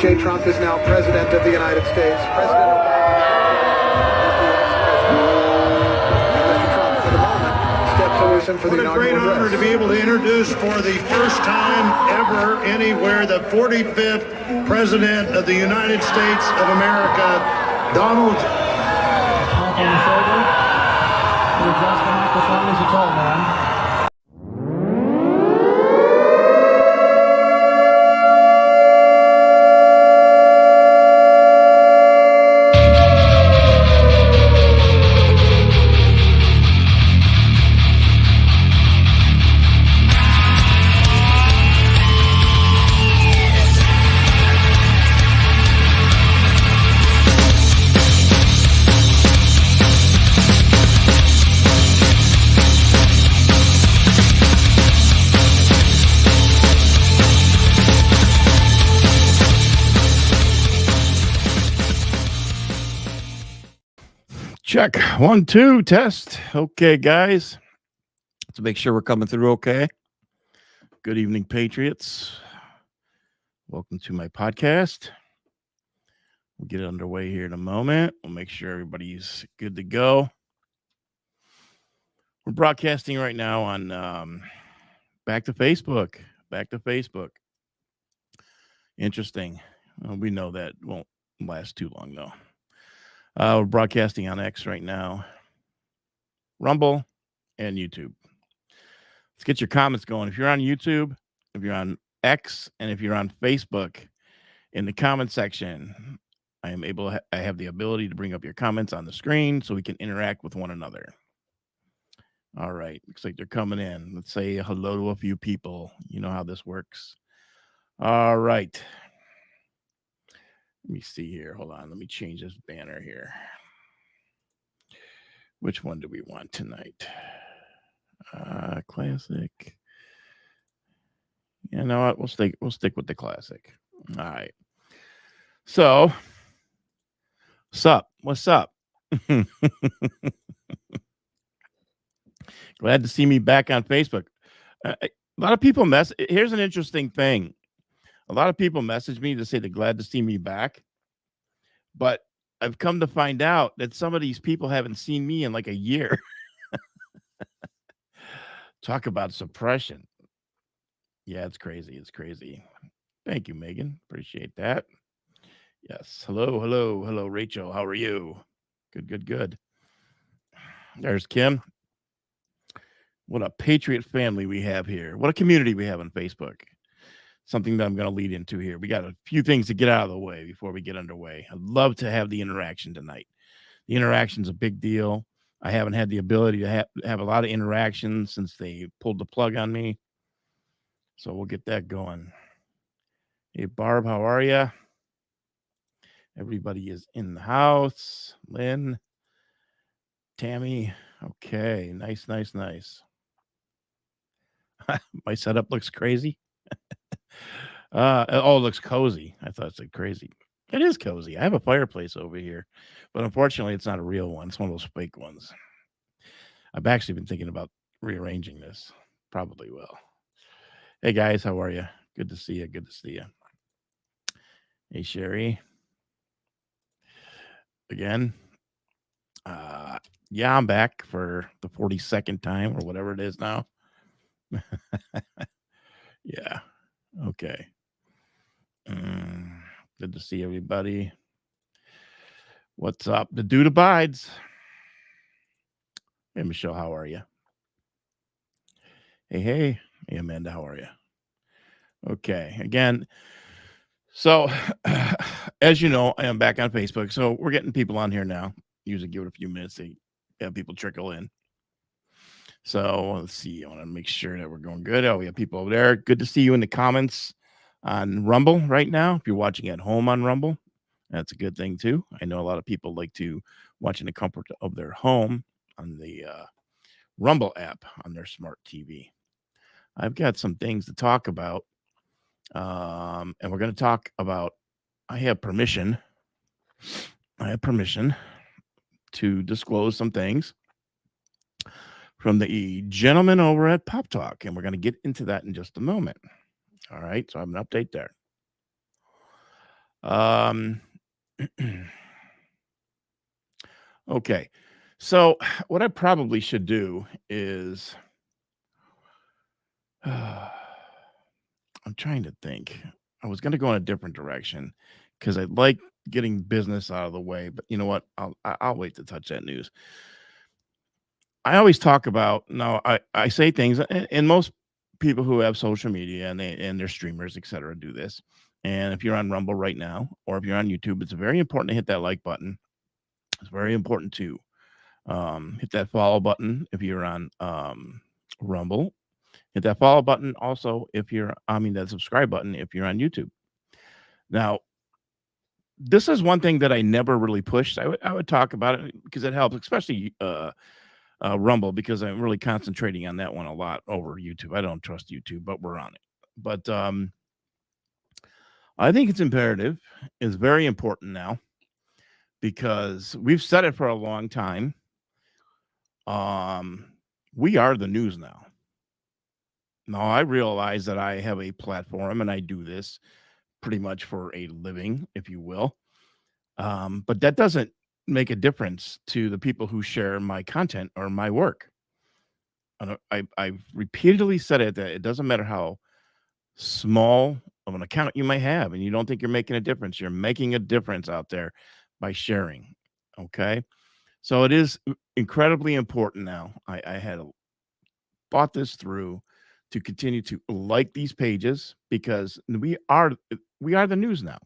J. Trump is now President of the United States. President Obama is the ex-president. And Mr. Trump, for the moment, steps to listen for the inaugural address. What a great honor to be able to introduce for the first time ever anywhere the 45th President of the United States of America, Donald. Tap on the shoulder. Adjust the microphone as you told, man. Check. 1, 2, test. Okay, guys. Let's make sure we're coming through okay. Good evening, Patriots. Welcome to my podcast. We'll get it underway here in a moment. We'll make sure everybody's good to go. We're broadcasting right now on back to Facebook. Back to Facebook. Interesting. We know that won't last too long, though. We're broadcasting on X right now, Rumble, and YouTube. Let's get your comments going. If you're on YouTube, if you're on X, and if you're on Facebook, in the comment section, I have the ability to bring up your comments on the screen so we can interact with one another. All right. Looks like they're coming in. Let's say hello to a few people. You know how this works. All right. Let me see here. Hold on. Let me change this banner here. Which one do we want tonight? Classic. You know what? We'll stick with the classic. All right. So, what's up? Glad to see me back on Facebook. A lot of people here's an interesting thing. A lot of people message me to say they're glad to see me back. But I've come to find out that some of these people haven't seen me in like a year. Talk about suppression. Yeah, it's crazy. It's crazy. Thank you, Megan. Appreciate that. Yes. Hello, Rachel. How are you? Good. There's Kim. What a patriot family we have here. What a community we have on Facebook. Something that I'm going to lead into here. We got a few things to get out of the way before we get underway. I'd love to have the interaction tonight. The interaction's a big deal. I haven't had the ability to have a lot of interaction since they pulled the plug on me. So we'll get that going. Hey, Barb, how are you? Everybody is in the house. Lynn, Tammy. Okay, nice. My setup looks crazy. It looks cozy. I thought it said crazy. It is cozy. I have a fireplace over here, but unfortunately, it's not a real one. It's one of those fake ones. I've actually been thinking about rearranging this. Probably will. Hey, guys, how are you? Good to see you. Hey, Sherry. Again. Yeah, I'm back for the 42nd time or whatever it is now. Yeah. Okay. Good to see everybody. What's up? The dude abides. Hey, Michelle, how are you? Hey, Amanda, how are you? Okay. Again, so as you know, I am back on Facebook. So we're getting people on here now. Usually give it a few minutes to have people trickle in. So let's see. I want to make sure that we're going good. Oh, we have people over there. Good to see you in the comments on Rumble right now. If you're watching at home on Rumble, that's a good thing too. I know a lot of people like to watch in the comfort of their home on the Rumble app on their smart TV. I've got some things to talk about. And we're going to talk about, I have permission to disclose some things from the gentleman over at Pop Talk, and we're going to get into that in just a moment. All right, so I have an update there. Um, okay. So what I probably should do is I'm trying to think. I was going to go in a different direction because I like getting business out of the way, but you know what? I'll wait to touch that news. I always talk about no, I say things, and most people who have social media and they're streamers, etc., do this. And if you're on Rumble right now, or if you're on YouTube, it's very important to hit that like button. It's very important to hit that follow button if you're on Rumble. Hit that follow button also if you're, I mean, that subscribe button if you're on YouTube. Now, this is one thing that I never really pushed. I would talk about it because it helps, especially Rumble, because I'm really concentrating on that one a lot over YouTube. I don't trust YouTube, but we're on it. But I think it's imperative. It's very important now because we've said it for a long time. We are the news now. Now I realize that I have a platform and I do this pretty much for a living, if you will. But that doesn't make a difference to the people who share my content or my work. I've repeatedly said it that it doesn't matter how small of an account you might have, and you don't think you're making a difference. You're making a difference out there by sharing. Okay, so it is incredibly important now. I had thought this through to continue to like these pages because we are the news now,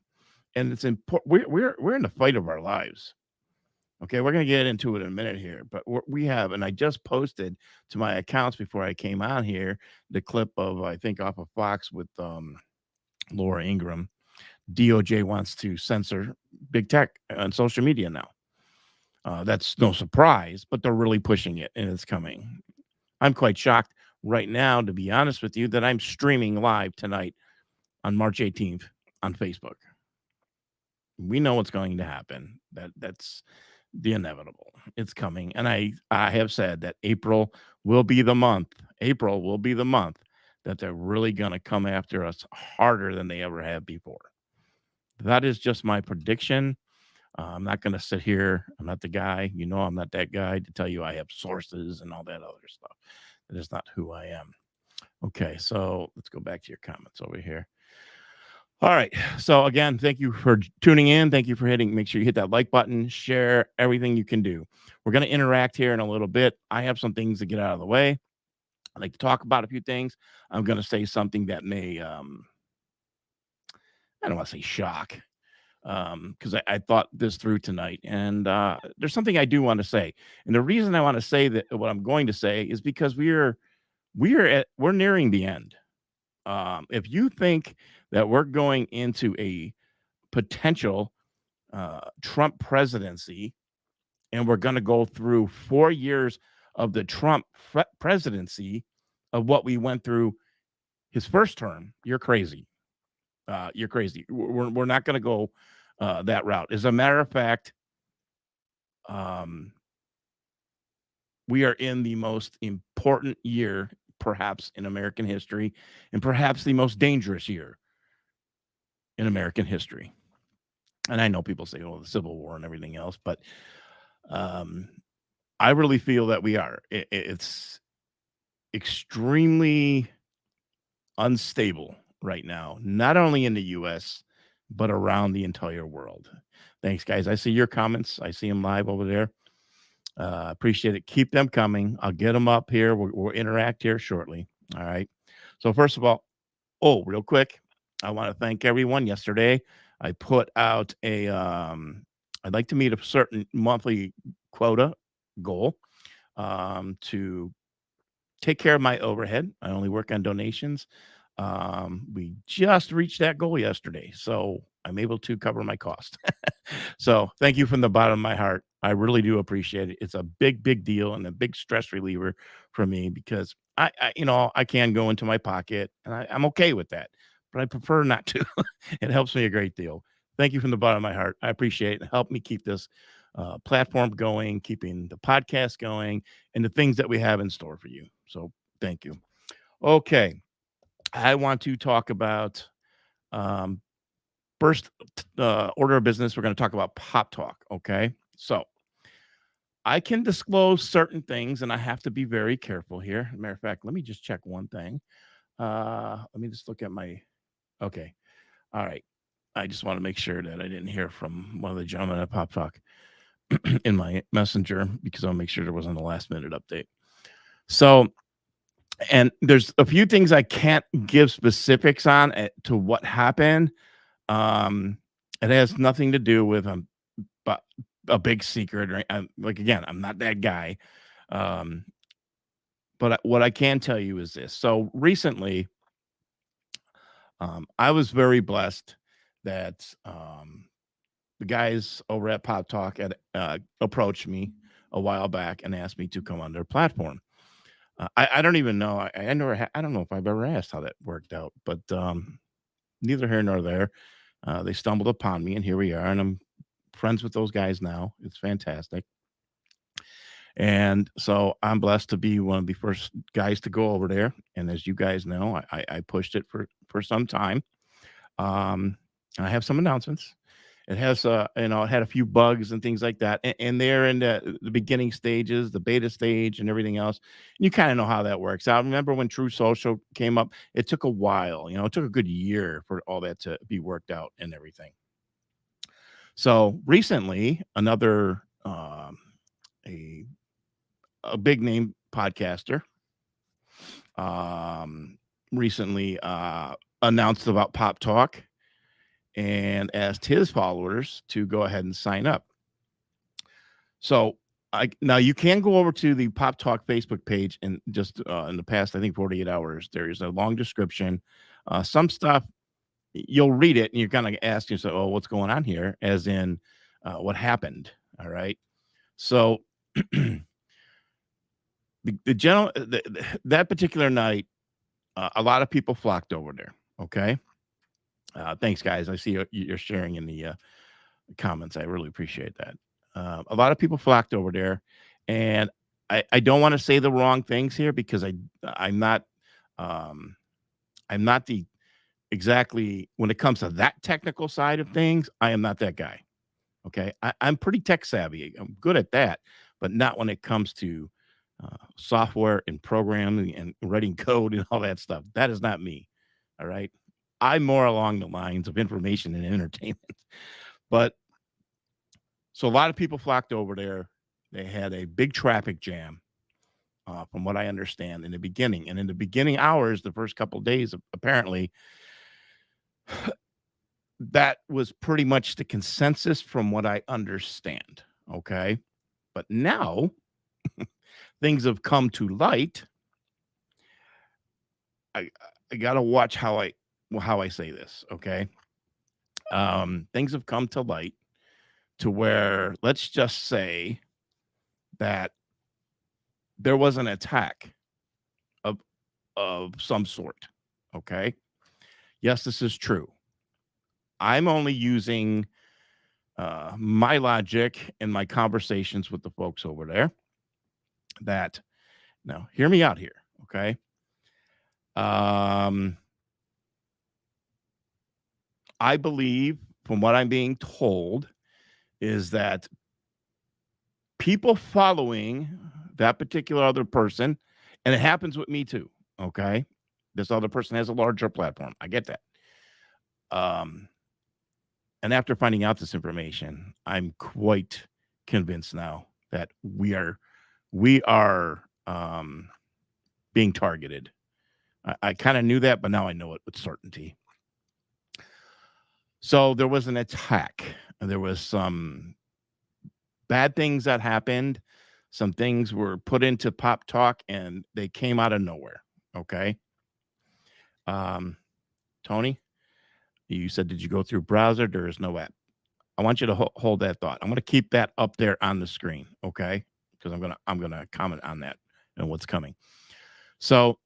and it's important. We're in the fight of our lives. Okay, we're going to get into it in a minute here, but we have, and I just posted to my accounts before I came on here the clip of, I think, off of Fox with Laura Ingraham. DOJ wants to censor big tech on social media now. That's no surprise, but they're really pushing it, and it's coming. I'm quite shocked right now, to be honest with you, that I'm streaming live tonight on March 18th on Facebook. We know what's going to happen. That's the inevitable. It's coming. And I have said that April will be the month. April will be the month that they're really going to come after us harder than they ever have before. That is just my prediction. I'm not going to sit here. I'm not the guy. You know, I'm not that guy to tell you I have sources and all that other stuff. That is not who I am. Okay, so let's go back to your comments over here. All right. So again, thank you for tuning in. Thank you for make sure you hit that like button, share everything you can do. We're going to interact here in a little bit. I have some things to get out of the way. I'd like to talk about a few things. I'm going to say something that may, I don't want to say shock, because I thought this through tonight. And there's something I do want to say. And the reason I want to say that what I'm going to say is because we're nearing the end. If you think that we're going into a potential Trump presidency and we're going to go through 4 years of the Trump presidency of what we went through his first term, you're crazy. You're crazy. We're not going to go that route. As a matter of fact, we are in the most important year perhaps in American history, and perhaps the most dangerous year in American history. And I know people say, oh, the Civil War and everything else, but I really feel that we are. It's extremely unstable right now, not only in the U.S., but around the entire world. Thanks, guys. I see your comments. I see them live over there. Appreciate it. Keep them coming. I'll get them up here. We'll interact here shortly. All right. So first of all, real quick, I want to thank everyone. Yesterday, I put out a I'd like to meet a certain monthly quota goal to take care of my overhead. I only work on donations. We just reached that goal yesterday, so I'm able to cover my cost. So thank you from the bottom of my heart. I really do appreciate it. It's a big deal and a big stress reliever for me because I can go into my pocket and I'm okay with that, but I prefer not to. It helps me a great deal. Thank you from the bottom of my heart. I appreciate it. Help me keep this platform going, keeping the podcast going, and the things that we have in store for you. So thank you. Okay. I want to talk about first order of business, we're going to talk about Pop Talk. Okay. So I can disclose certain things and I have to be very careful here. Matter of fact, let me just check one thing. Let me just look at my, okay. All right. I just want to make sure that I didn't hear from one of the gentlemen at Pop Talk in my messenger, because I'll make sure there wasn't a last minute update. So, and there's a few things I can't give specifics on to what happened. It has nothing to do with but a big secret, or like, again, I'm not that guy. But what I can tell you is this. So recently, I was very blessed that the guys over at Pop Talk had approached me a while back and asked me to come on their platform. I don't even know. I don't know if I've ever asked how that worked out, but neither here nor there. They stumbled upon me, and here we are, and I'm friends with those guys now. It's fantastic. And so I'm blessed to be one of the first guys to go over there. And as you guys know, I pushed it for some time. I have some announcements. It has, it had a few bugs and things like that. And they're in the beginning stages, the beta stage and everything else. You kind of know how that works. I remember when True Social came up, it took a while, it took a good year for all that to be worked out and everything. So recently, another, a big name podcaster recently announced about Pop Talk and asked his followers to go ahead and sign up. So now you can go over to the Pop Talk Facebook page, and just in the past, I think 48 hours, there is a long description. Some stuff you'll read it and you're kind of ask yourself, oh, what's going on here? As in what happened. All right. So that particular night, a lot of people flocked over there. Okay. Thanks, guys. I see you're sharing in the comments. I really appreciate that. A lot of people flocked over there, and I don't want to say the wrong things here, because I'm not the exactly, when it comes to that technical side of things, I am not that guy. Okay. I'm pretty tech savvy. I'm good at that, but not when it comes to software and programming and writing code and all that stuff. That is not me. All right. I'm more along the lines of information and entertainment. But so a lot of people flocked over there. They had a big traffic jam, from what I understand, in the beginning. And in the beginning hours, the first couple of days, apparently, that was pretty much the consensus from what I understand. Okay. But now things have come to light. I got to watch how I say this. Okay. Things have come to light to where, let's just say that there was an attack of some sort. Okay. Yes, this is true. I'm only using my logic and my conversations with the folks over there. That, now hear me out here. Okay. I believe, from what I'm being told, is that people following that particular other person, and it happens with me too. Okay. This other person has a larger platform. I get that. And after finding out this information, I'm quite convinced now that we are being targeted. I kind of knew that, but now I know it with certainty. So there was an attack. There was some bad things that happened. Some things were put into Pop Talk, and they came out of nowhere. Okay. Tony, you said, did you go through browser? There is no app. I want you to hold that thought. I'm going to keep that up there on the screen. Okay. Because I'm going to comment on that and what's coming. So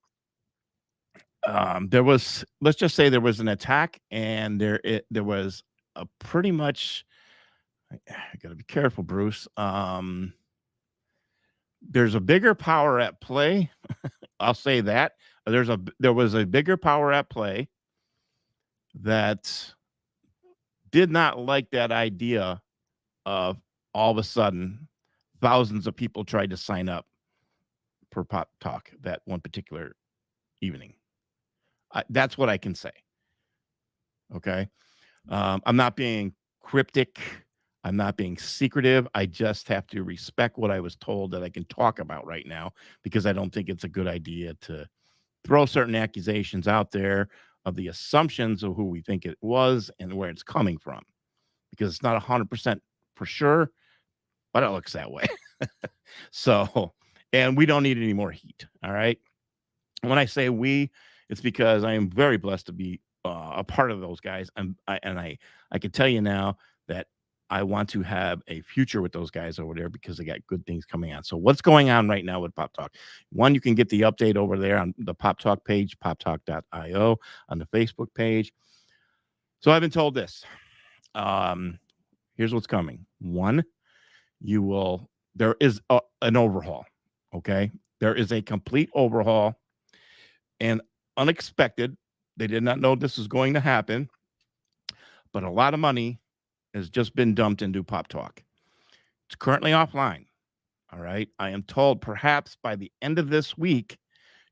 there was, let's just say there was an attack, and there was a pretty much, I got to be careful, Bruce. There's a bigger power at play. I'll say that. There was a bigger power at play that did not like that idea of all of a sudden thousands of people tried to sign up for Pop Talk that one particular evening. That's what I can say. Okay. I'm not being cryptic. I'm not being secretive. I just have to respect what I was told that I can talk about right now, because I don't think it's a good idea to throw certain accusations out there of the assumptions of who we think it was and where it's coming from, because it's not 100% for sure, but it looks that way. So, and we don't need any more heat. All right. When I say we, it's because I am very blessed to be a part of those guys. I can tell you now that I want to have a future with those guys over there, because they got good things coming on. So what's going on right now with Pop Talk? One, you can get the update over there on the Pop Talk page, poptalk.io, on the Facebook page. So I've been told this. Here's what's coming. One, there is an overhaul. Okay. There is a complete overhaul, and unexpected. They did not know this was going to happen, but a lot of money has just been dumped into Pop Talk. It's currently offline. All right. I am told perhaps by the end of this week,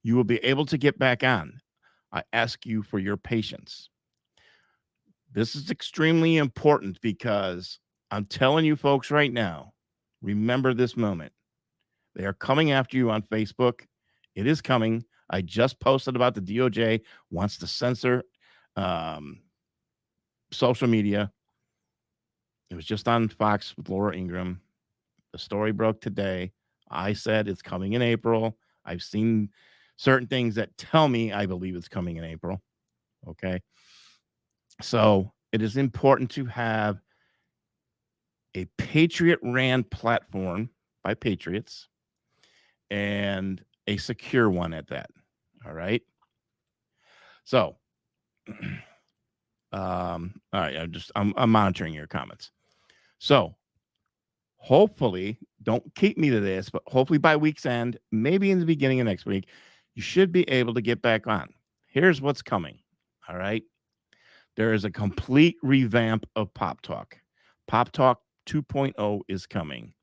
you will be able to get back on. I ask you for your patience. This is extremely important, because I'm telling you folks right now, remember this moment. They are coming after you on Facebook. It is coming. I just posted about the DOJ wants to censor social media. It was just on Fox with Laura Ingraham. The story broke today. I said it's coming in April. I've seen certain things that tell me I believe it's coming in April. Okay. So it is important to have a Patriot ran platform by Patriots, and a secure one at that. All right. So, all right. I'm monitoring your comments. So hopefully, don't keep me to this, but hopefully by week's end, maybe in the beginning of next week, you should be able to get back on. Here's what's coming. All right. There is a complete revamp of Pop Talk. Pop Talk 2.0 is coming.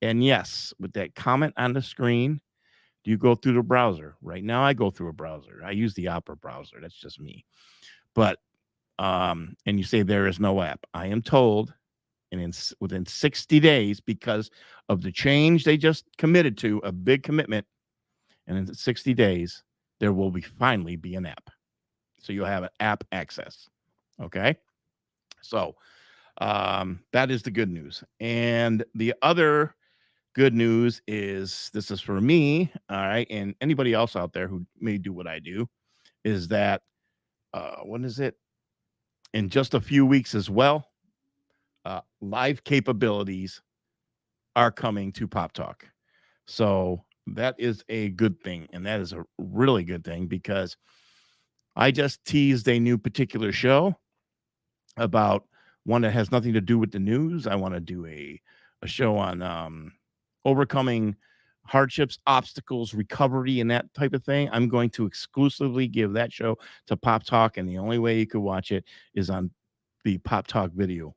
And yes, with that comment on the screen, do you go through the browser? Right now, I go through a browser. I use the Opera browser. That's just me. But, and you say there is no app. I am told, and within 60 days, because of the change they just committed to, a big commitment, and in 60 days, there will finally be an app. So you'll have an app access. Okay. So that is the good news. And the other good news is, this is for me, all right, and anybody else out there who may do what I do, is that what is it? In just a few weeks as well, live capabilities are coming to Pop Talk. So that is a good thing, and that is a really good thing, because I just teased a new particular show about one that has nothing to do with the news. I want to do a show on overcoming hardships, obstacles, recovery, and that type of thing. I'm going to exclusively give that show to Pop Talk, and the only way you could watch it is on the Pop Talk video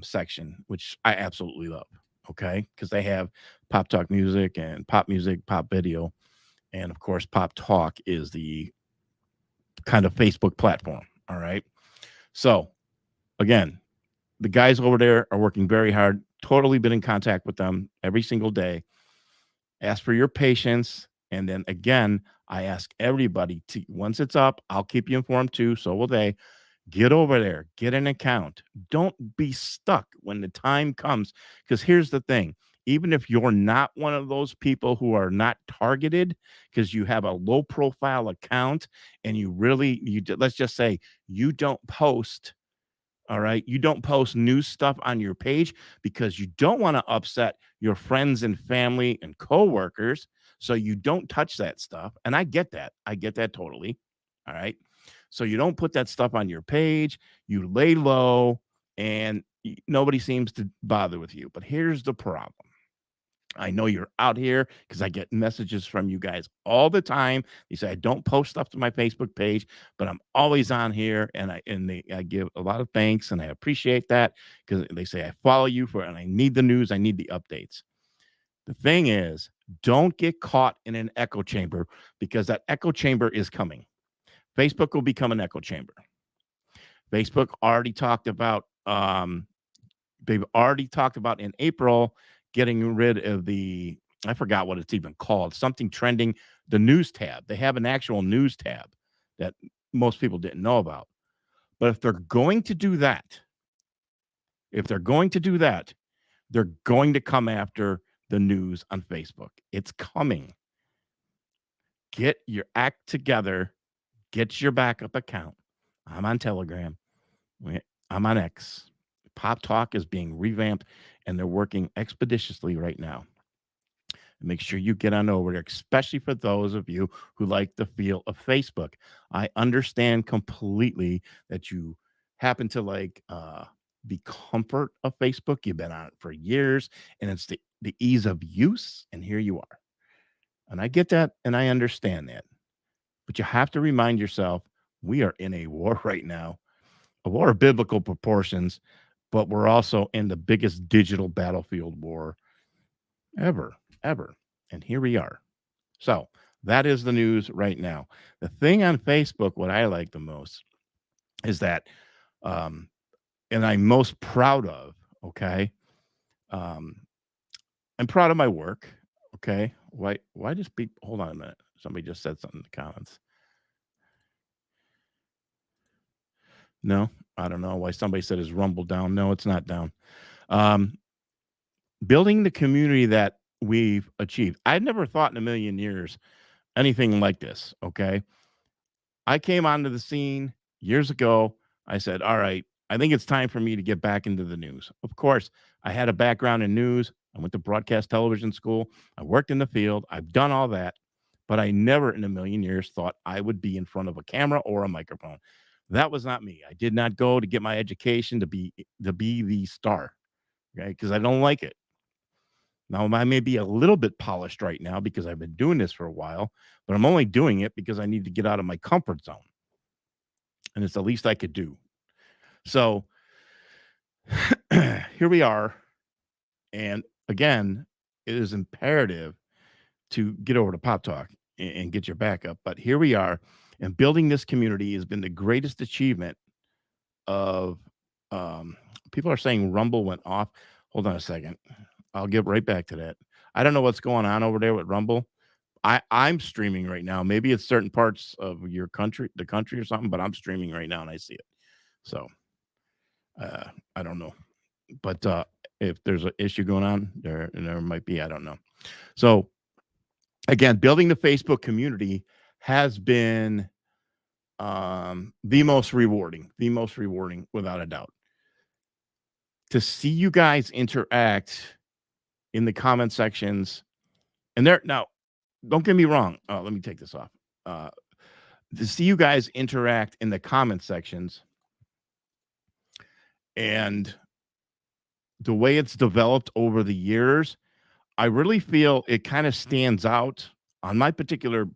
section, which I absolutely love. Okay, because they have Pop Talk music and pop music, pop video, and of course, Pop Talk is the kind of Facebook platform. All right, so again, the guys over there are working very hard. Totally been in contact with them every single day. Ask for your patience. And then again, I ask everybody to, once it's up, I'll keep you informed too. So will they. Get over there, get an account. Don't be stuck when the time comes. Because here's the thing. Even if you're not one of those people who are not targeted because you have a low profile account and let's just say you don't post. All right. You don't post news stuff on your page because you don't want to upset your friends and family and coworkers. So you don't touch that stuff. And I get that. I get that totally. All right. So you don't put that stuff on your page. You lay low and nobody seems to bother with you. But here's the problem. I know you're out here because I get messages from you guys all the time. You say I don't post stuff to my Facebook page, but I'm always on here, and I give a lot of thanks, and I appreciate that because they say I follow you and I need the news, I need the updates. The thing is, don't get caught in an echo chamber, because that echo chamber is coming. Facebook will become an echo chamber. Facebook already talked about they've already talked about in April getting rid of the, I forgot what it's even called, something trending, the news tab. They have an actual news tab that most people didn't know about. But if they're going to do that, they're going to come after the news on Facebook. It's coming. Get your act together. Get your backup account. I'm on Telegram. I'm on X. Pop Talk is being revamped, and they're working expeditiously right now. Make sure you get on over there, especially for those of you who like the feel of Facebook. I understand completely that you happen to like the comfort of Facebook. You've been on it for years, and it's the ease of use, and here you are. And I get that, and I understand that. But you have to remind yourself, we are in a war right now, a war of biblical proportions, but we're also in the biggest digital battlefield war ever. And here we are. So that is the news right now. The thing on Facebook, what I like the most is that, and I'm most proud of, okay? I'm proud of my work, okay? Why does people, hold on a minute. Somebody just said something in the comments. No, I don't know why somebody said is Rumble down. No, it's not down. Building the community that we've achieved. I never thought in a million years anything like this, okay? I came onto the scene years ago. I said, all right, I think it's time for me to get back into the news. Of course, I had a background in news. I went to broadcast television school. I worked in the field. I've done all that, but I never in a million years thought I would be in front of a camera or a microphone. That was not me. I did not go to get my education to be the star, okay? Because I don't like it. Now, I may be a little bit polished right now because I've been doing this for a while, but I'm only doing it because I need to get out of my comfort zone. And it's the least I could do. So here we are. And again, it is imperative to get over to Pop Talk and get your backup. But here we are. And building this community has been the greatest achievement of people are saying Rumble went off. Hold on a second. I'll get right back to that. I don't know what's going on over there with Rumble. I'm streaming right now. Maybe it's certain parts of your country, the country or something, but I'm streaming right now and I see it. So I don't know. But if there's an issue going on, there might be. I don't know. So again, building the Facebook community has been the most rewarding without a doubt. To see you guys interact in the comment sections, and there now, don't get me wrong. Let me take this off. To see you guys interact in the comment sections and the way it's developed over the years, I really feel it kind of stands out on my particular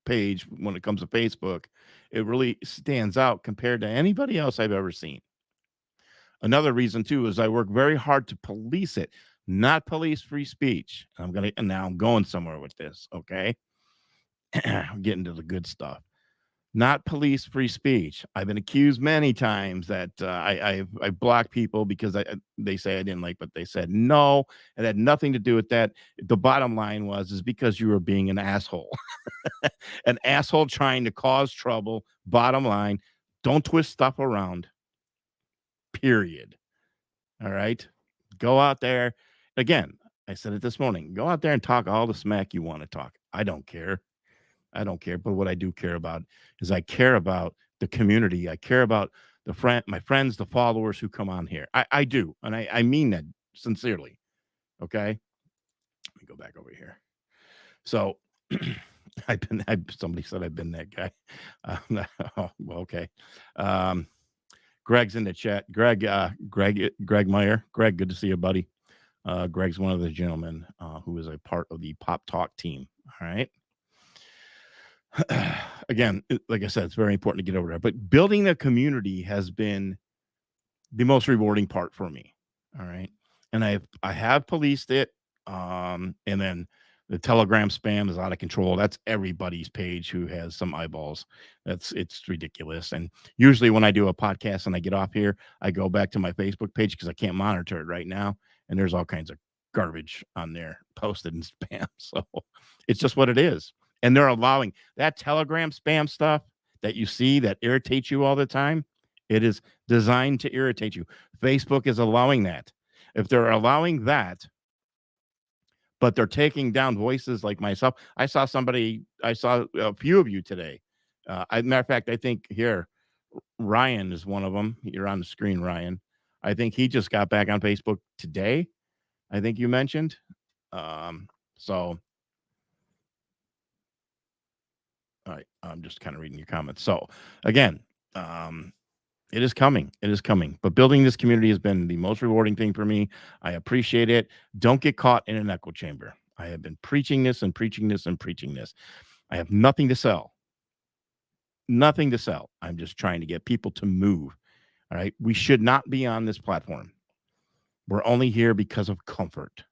page when it comes to Facebook. It really stands out compared to anybody else I've ever seen. Another reason too is I work very hard to police it, not police free speech. I'm going somewhere with this, okay? I'm getting to the good stuff. Not police free speech. I've been accused many times that I block people because they say I didn't like what they said. No, it had nothing to do with that. The bottom line is because you were being an asshole. An asshole trying to cause trouble. Bottom line, don't twist stuff around. Period. All right? Go out there. Again, I said it this morning. Go out there and talk all the smack you want to talk. I don't care. But what I do care about is I care about the community. I care about my friends, the followers who come on here. I do. And I mean that sincerely. Okay. Let me go back over here. So somebody said I've been that guy. Well, okay. Greg's in the chat. Greg Meyer. Greg, good to see you, buddy. Greg's one of the gentlemen who is a part of the Pop Talk team. All right. Again, like I said, it's very important to get over there. But building a community has been the most rewarding part for me. All right. And I have policed it. And then the Telegram spam is out of control. That's everybody's page who has some eyeballs. It's ridiculous. And usually when I do a podcast and I get off here, I go back to my Facebook page because I can't monitor it right now. And there's all kinds of garbage on there posted in spam. So it's just what it is. And they're allowing that Telegram spam stuff that you see that irritates you all the time. It is designed to irritate you. Facebook is allowing that. If they're allowing that, but they're taking down voices like myself. I saw a few of you today. Matter of fact, I think here, Ryan is one of them. You're on the screen, Ryan. I think he just got back on Facebook today. I think you mentioned. So, all right, I'm just kind of reading your comments. So, again, it is coming. It is coming. But building this community has been the most rewarding thing for me. I appreciate it. Don't get caught in an echo chamber. I have been preaching this and preaching this and preaching this. I have nothing to sell. Nothing to sell. I'm just trying to get people to move. All right. We should not be on this platform. We're only here because of comfort.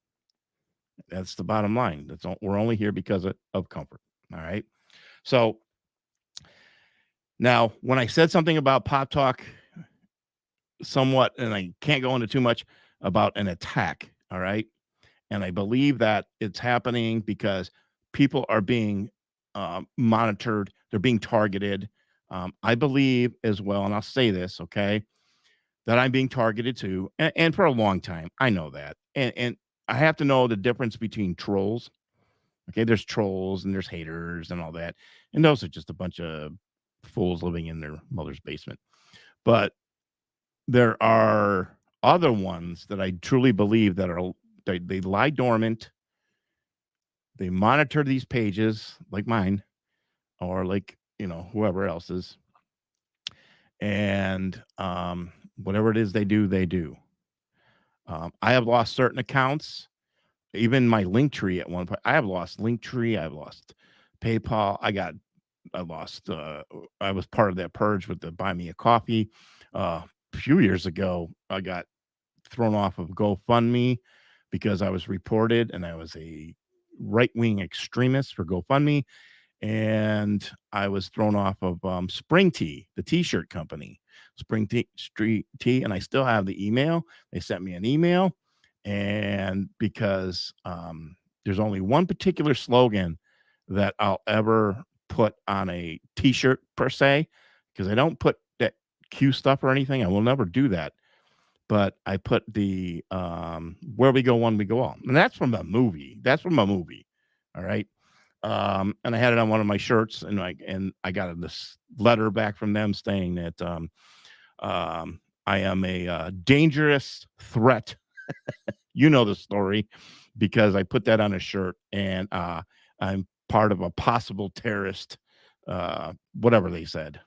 That's the bottom line. We're only here because of comfort. All right. So now, when I said something about Pop Talk somewhat, and I can't go into too much about an attack, all right? And I believe that it's happening because people are being monitored. They're being targeted. I believe as well, and I'll say this, okay, that I'm being targeted too, and for a long time. I know that. And I have to know the difference between trolls. Okay, there's trolls and there's haters and all that. And those are just a bunch of fools living in their mother's basement. But there are other ones that I truly believe that they lie dormant. They monitor these pages like mine or like, whoever else's. And whatever it is they do. I have lost certain accounts, even my Linktree at one point. I have lost Linktree. I've lost PayPal. I was part of that purge with the Buy Me a Coffee. A few years ago, I got thrown off of GoFundMe because I was reported and I was a right-wing extremist for GoFundMe. And I was thrown off of Spring Tea, the t-shirt company, Spring Tea. And I still have the email. They sent me an email. And because there's only one particular slogan that I'll ever put on a t-shirt per se, because I don't put that Q stuff or anything. I will never do that. But I put the where we go, one we go all. And that's from a movie. All right. And I had it on one of my shirts, and I got this letter back from them saying that I am a dangerous threat. You know the story, because I put that on a shirt, and I'm part of a possible terrorist, whatever they said,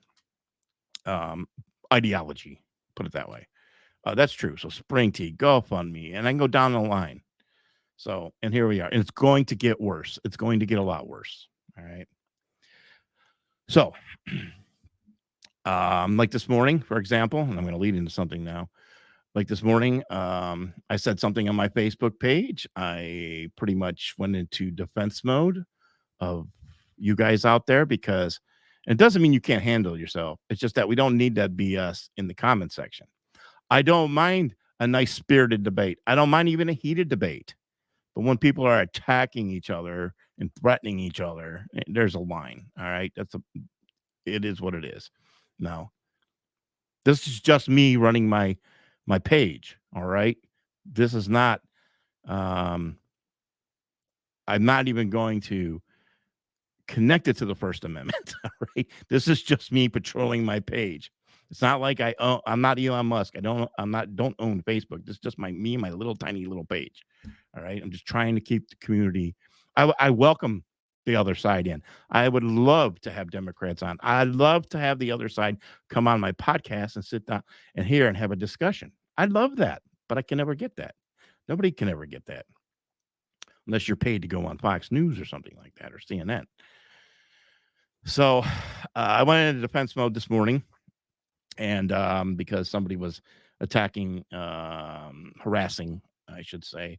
ideology, put it that way. That's true. So Spring Tea, GoFundMe, and I can go down the line. So, and here we are. And it's going to get worse. It's going to get a lot worse. All right. So, like this morning, for example, and I'm going to lead into something now. Like this morning, I said something on my Facebook page. I pretty much went into defense mode of you guys out there, because it doesn't mean you can't handle yourself. It's just that we don't need that BS in the comment section. I don't mind a nice spirited debate. I don't mind even a heated debate. But when people are attacking each other and threatening each other, there's a line. All right. It is what it is. Now, this is just me running my page. All right. This is not, I'm not even going to connect it to the First Amendment. All right. This is just me patrolling my page. It's not like I'm not Elon Musk. Don't own Facebook. This is just my little tiny little page. All right. I'm just trying to keep the community. I welcome the other side in. I would love to have Democrats on. I'd love to have the other side come on my podcast and sit down and hear and have a discussion. I'd love that, but I can never get that Nobody can ever get that unless you're paid to go on Fox News or something like that, or CNN. So I went into defense mode this morning, and because somebody was attacking, harassing, I should say,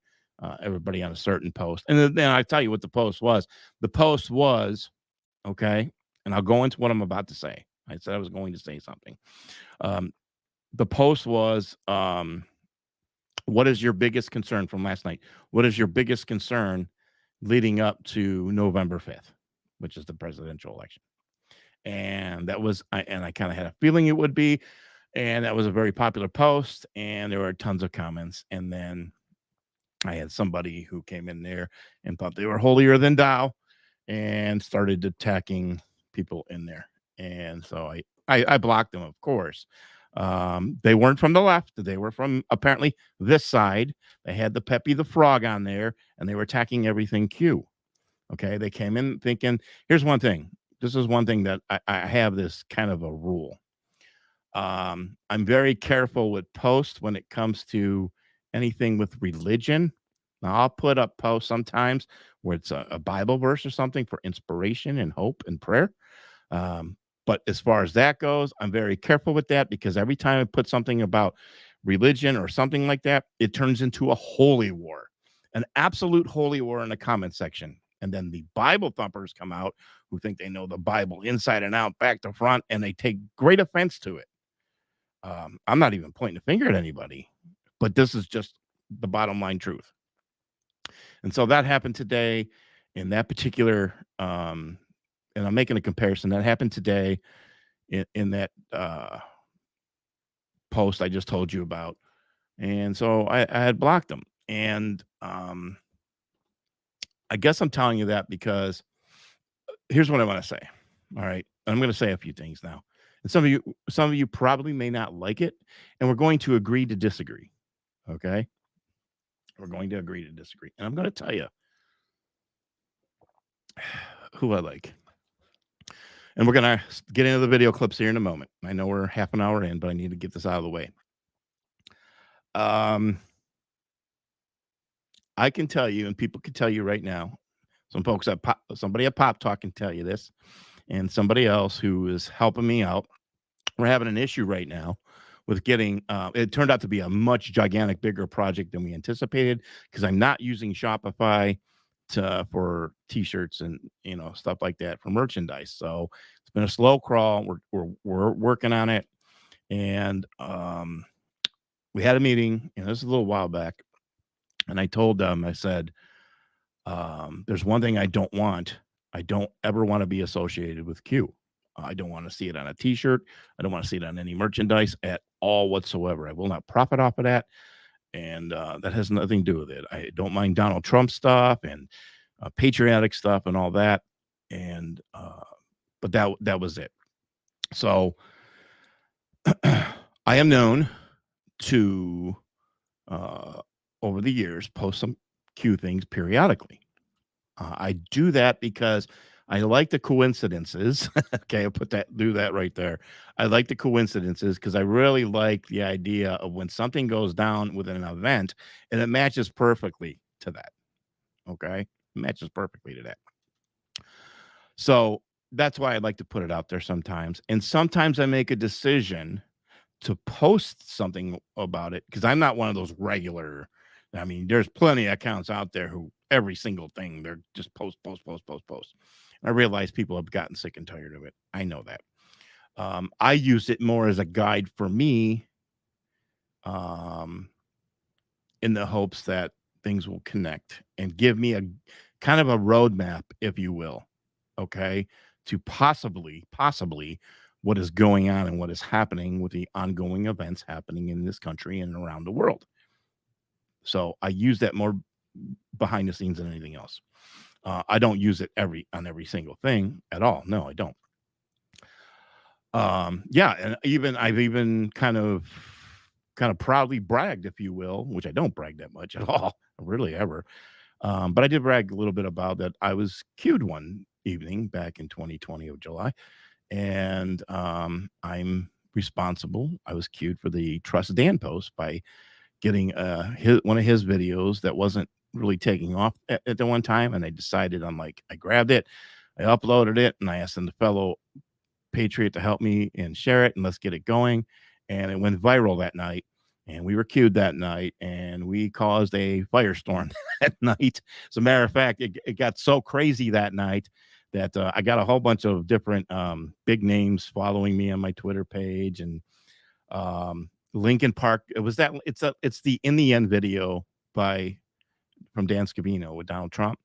everybody on a certain post. And then I tell you what the post was. The post was, okay, and I'll go into what I'm about to say. I said I was going to say something. The post was, what is your biggest concern from last night? What is your biggest concern leading up to November 5th, which is the presidential election? And that was, I kind of had a feeling it would be, and that was a very popular post, and there were tons of comments. And then I had somebody who came in there and thought they were holier than thou and started attacking people in there. And so I blocked them, of course. They weren't from the left. They were from apparently this side. They had the Pepe the Frog on there, and they were attacking everything Q. Okay. They came in thinking, here's one thing. This is one thing that I have this kind of a rule. I'm very careful with posts when it comes to anything with religion. Now, I'll put up posts sometimes where it's a Bible verse or something for inspiration and hope and prayer. But as far as that goes, I'm very careful with that, because every time I put something about religion or something like that, it turns into a holy war, an absolute holy war in the comment section. And then the Bible thumpers come out who think they know the Bible inside and out, back to front, and they take great offense to it. I'm not even pointing a finger at anybody, but this is just the bottom line truth. And so that happened today in that particular, and I'm making a comparison, that happened today in that post I just told you about. And so I had blocked them. And I guess I'm telling you that because here's what I want to say. All right. I'm going to say a few things now. And some of you probably may not like it, and we're going to agree to disagree. Okay. We're going to agree to disagree. And I'm going to tell you who I like. And we're going to get into the video clips here in a moment. I know we're half an hour in, but I need to get this out of the way. I can tell you, and people can tell you right now, some folks at somebody at Pop Talk can tell you this, and somebody else who is helping me out. We're having an issue right now with getting, it turned out to be a much gigantic, bigger project than we anticipated, because I'm not using Shopify for t-shirts and, stuff like that for merchandise. So it's been a slow crawl. We're working on it. And we had a meeting, and this is a little while back. And I told them, I said, there's one thing I don't want. I don't ever want to be associated with Q. I don't want to see it on a t-shirt. I don't want to see it on any merchandise at all whatsoever. I will not profit off of that. And that has nothing to do with it. I don't mind Donald Trump stuff and patriotic stuff and all that. And but that was it. So I am known to over the years post some Q things periodically. I do that because I like the coincidences. Okay, do that right there. I like the coincidences because I really like the idea of when something goes down within an event and it matches perfectly to that. Okay, it matches perfectly to that. So that's why I like to put it out there sometimes. And sometimes I make a decision to post something about it because I'm not one of those regular. I mean, there's plenty of accounts out there who every single thing they're just post. I realize people have gotten sick and tired of it. I know that. I use it more as a guide for me, in the hopes that things will connect and give me a kind of a roadmap, if you will, okay, to possibly what is going on and what is happening with the ongoing events happening in this country and around the world. So I use that more behind the scenes than anything else. I don't use it on every single thing at all. No, I don't. Yeah, and I've even kind of proudly bragged, if you will, which I don't brag that much at all, really ever. But I did brag a little bit about that. I was cued one evening back in 2020 of July, and I'm responsible. I was cued for the Trust Dan post by getting one of his videos that wasn't really taking off at the one time, and I decided, I grabbed it, I uploaded it, and I asked the fellow patriot to help me and share it, and let's get it going. And it went viral that night, and we were queued that night, and we caused a firestorm that night. As a matter of fact, it got so crazy that night that I got a whole bunch of different big names following me on my Twitter page, and Lincoln Park. It's the In the End video from Dan Scavino with Donald Trump.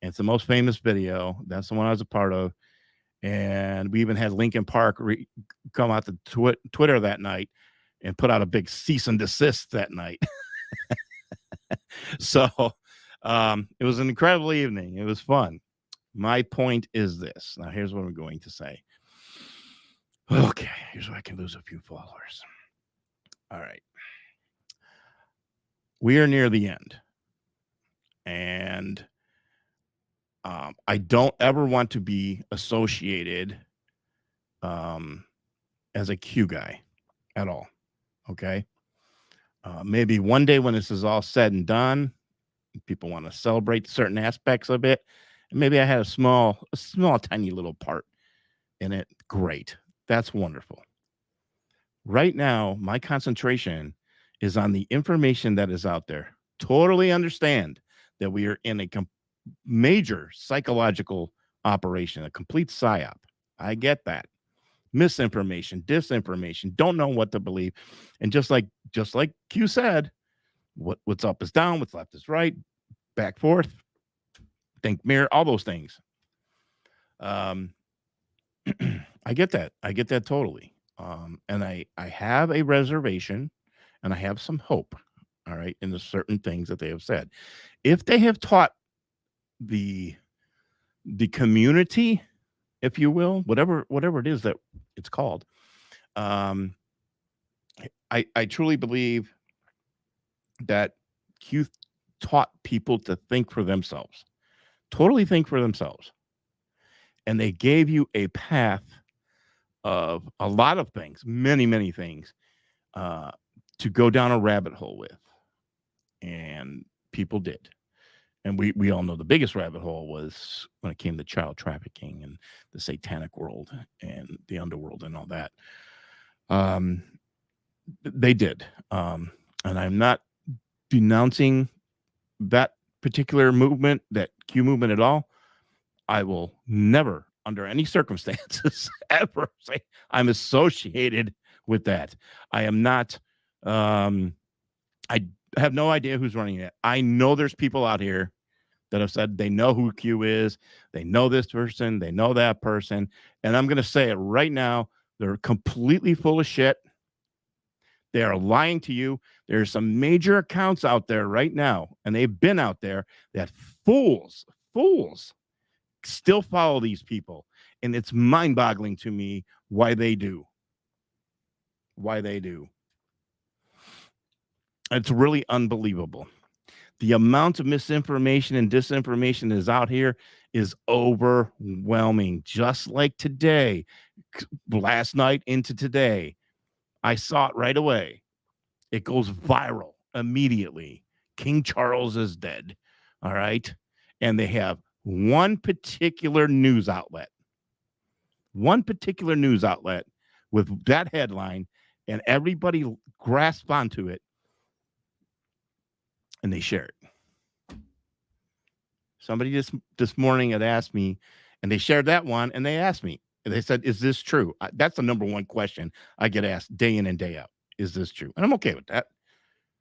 And it's the most famous video. That's the one I was a part of. And we even had Lincoln Park come out to Twitter that night and put out a big cease and desist that night. So it was an incredible evening. It was fun. My point is this. Now, here's what I'm going to say. Okay, here's where I can lose a few followers. All right. We are near the end. And I don't ever want to be associated as a Q guy at all. Okay. Maybe one day when this is all said and done, people want to celebrate certain aspects of it. And maybe I had a small, tiny little part in it. Great. That's wonderful. Right now, my concentration is on the information that is out there. Totally understand that we are in a major psychological operation, a complete psyop. I get that. Misinformation, disinformation, don't know what to believe. And just like Q said, what's up is down, what's left is right, back, forth, think, mirror, all those things. I get that. I get that totally. And I have a reservation and I have some hope, all right, in the certain things that they have said. If they have taught the community, if you will, whatever it is that it's called, I truly believe that Q taught people to think for themselves, totally think for themselves. And they gave you a path of a lot of things, many, many things, to go down a rabbit hole with. And people did. And we all know the biggest rabbit hole was when it came to child trafficking and the satanic world and the underworld and all that. They did. And I'm not denouncing that particular movement, that Q movement at all. I will never, under any circumstances, ever say I'm associated with that. I am not. I have no idea who's running it. I know there's people out here that have said they know who Q is. They know this person. They know that person. And I'm going to say it right now. They're completely full of shit. They are lying to you. There's some major accounts out there right now, and they've been out there, that fools still follow these people. And it's mind-boggling to me why they do. It's really unbelievable. The amount of misinformation and disinformation is out here is overwhelming. Just like today, last night into today, I saw it right away. It goes viral immediately. King Charles is dead. All right. And they have one particular news outlet with that headline, and everybody grasps onto it and they share it. Somebody this morning had asked me, and they shared that one, and they asked me, and they said, is this true? That's the number one question I get asked day in and day out. Is this true? And I'm okay with that.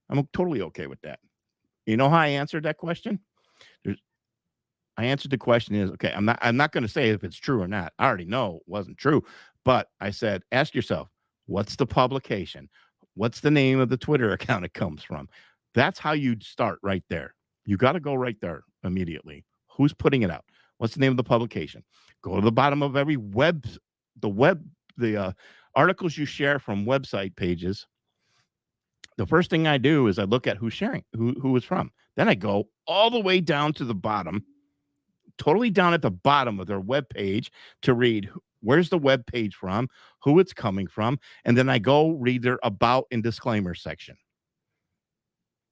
I'm totally okay with that. You know how I answered that question? I answered the question is, okay, I'm not going to say if it's true or not. I already know it wasn't true. But I said, ask yourself, what's the publication? What's the name of the Twitter account it comes from? That's how you'd start right there. You got to go right there immediately. Who's putting it out? What's the name of the publication? Go to the bottom of every the articles you share from website pages. The first thing I do is I look at who's sharing, who it's from. Then I go all the way down to the bottom, totally down at the bottom of their web page to read where's the web page from, who it's coming from, and then I go read their about and disclaimer section.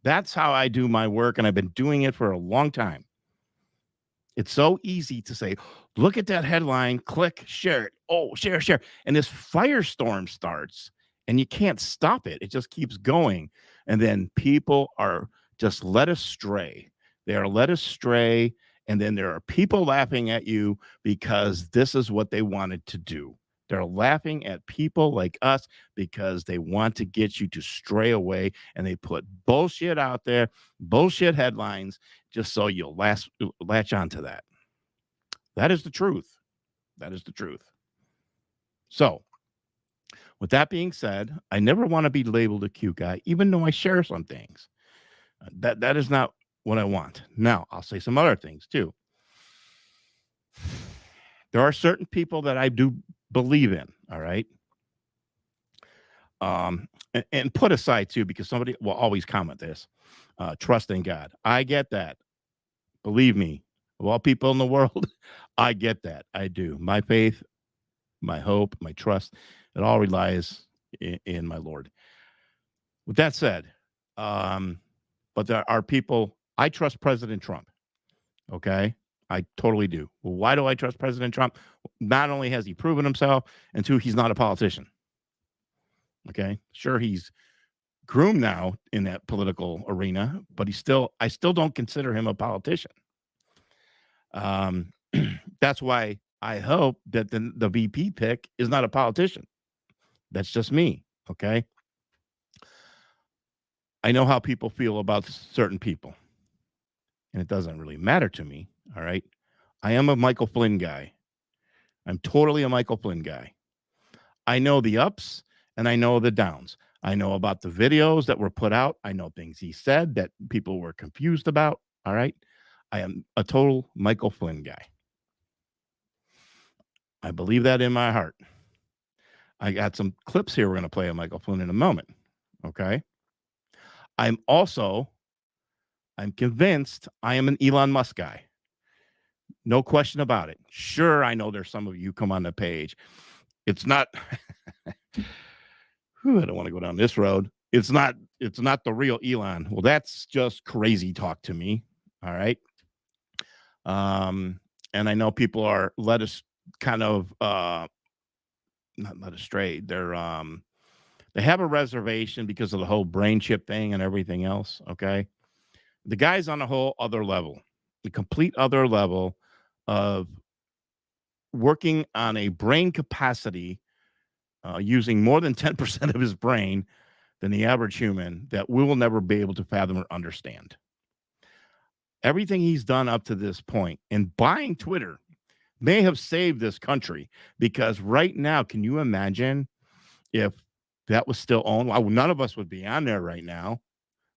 That's how I do my work, and I've been doing it for a long time. It's so easy to say, look at that headline, click, share it. Oh, share. And this firestorm starts, and you can't stop it. It just keeps going. And then people are just led astray. They are led astray. And then there are people laughing at you because this is what they wanted to do. They're laughing at people like us because they want to get you to stray away, and they put bullshit out there, bullshit headlines, just so you'll latch onto that. That is the truth. That is the truth. So, with that being said, I never want to be labeled a cute guy, even though I share some things. That is not what I want. Now, I'll say some other things too. There are certain people that I do believe in, all right? And put aside too, because somebody will always comment this, trust in God. I get that. Believe me, of all people in the world, I get that. I do. My faith, my hope, my trust, it all relies in my Lord. With that said, but there are people, I trust President Trump. Okay. I totally do. Well, why do I trust President Trump? Not only has he proven himself, and two, he's not a politician. Okay. Sure, he's groomed now in that political arena, but I still don't consider him a politician. That's why I hope that the VP pick is not a politician. That's just me. Okay. I know how people feel about certain people, and it doesn't really matter to me. All right. I am a Michael Flynn guy. I'm totally a Michael Flynn guy. I know the ups and I know the downs. I know about the videos that were put out. I know things he said that people were confused about. All right. I am a total Michael Flynn guy. I believe that in my heart. I got some clips here we're going to play of Michael Flynn in a moment. Okay. I'm convinced I am an Elon Musk guy. No question about it. Sure, I know there's some of you come on the page. It's not, I don't want to go down this road. It's not the real Elon. Well, that's just crazy talk to me. All right. And I know people are led us kind of, not led astray. They have a reservation because of the whole brain chip thing and everything else. Okay. The guy's on a whole other level, the complete other level of working on a brain capacity, using more than 10% of his brain than the average human, that we will never be able to fathom or understand. Everything he's done up to this point, and buying Twitter may have saved this country, because right now, can you imagine if that was still owned? Well, none of us would be on there right now.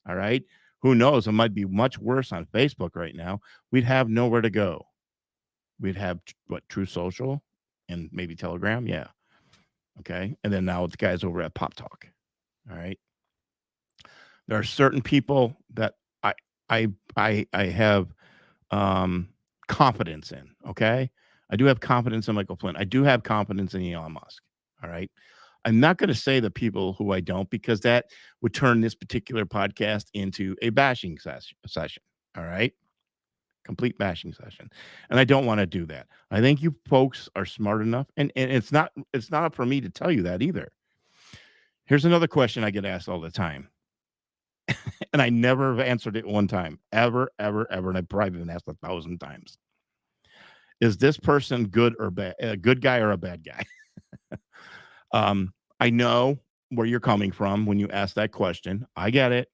All right. Who knows? It might be much worse on Facebook right now. We'd have nowhere to go. We'd have True Social and maybe Telegram. Yeah. Okay. And then now the guys over at Pop Talk. All right. There are certain people that I have confidence in. Okay. I do have confidence in Michael Flynn. I do have confidence in Elon Musk. All right. I'm not going to say the people who I don't, because that would turn this particular podcast into a bashing session. All right. Complete bashing session. And I don't want to do that. I think you folks are smart enough. And it's not up for me to tell you that either. Here's another question I get asked all the time. And I never have answered it one time, ever. And I've probably been asked 1,000 times. Is this person good or bad? A good guy or a bad guy? I know where you're coming from when you ask that question. I get it,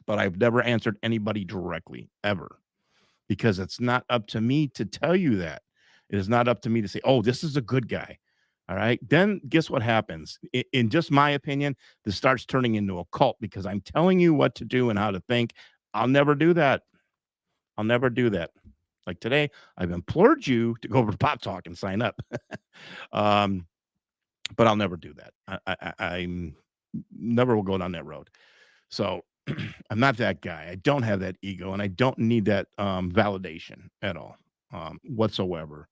but I've never answered anybody directly, ever, because it's not up to me to tell you that. It is not up to me to say, oh, this is a good guy. All right. Then guess what happens? In just my opinion, this starts turning into a cult, because I'm telling you what to do and how to think. I'll never do that. I'll never do that. Like today, I've implored you to go over to Pop Talk and sign up. But I'll never do that. I never will go down that road. So I'm not that guy. I don't have that ego, and I don't need that validation at all, whatsoever.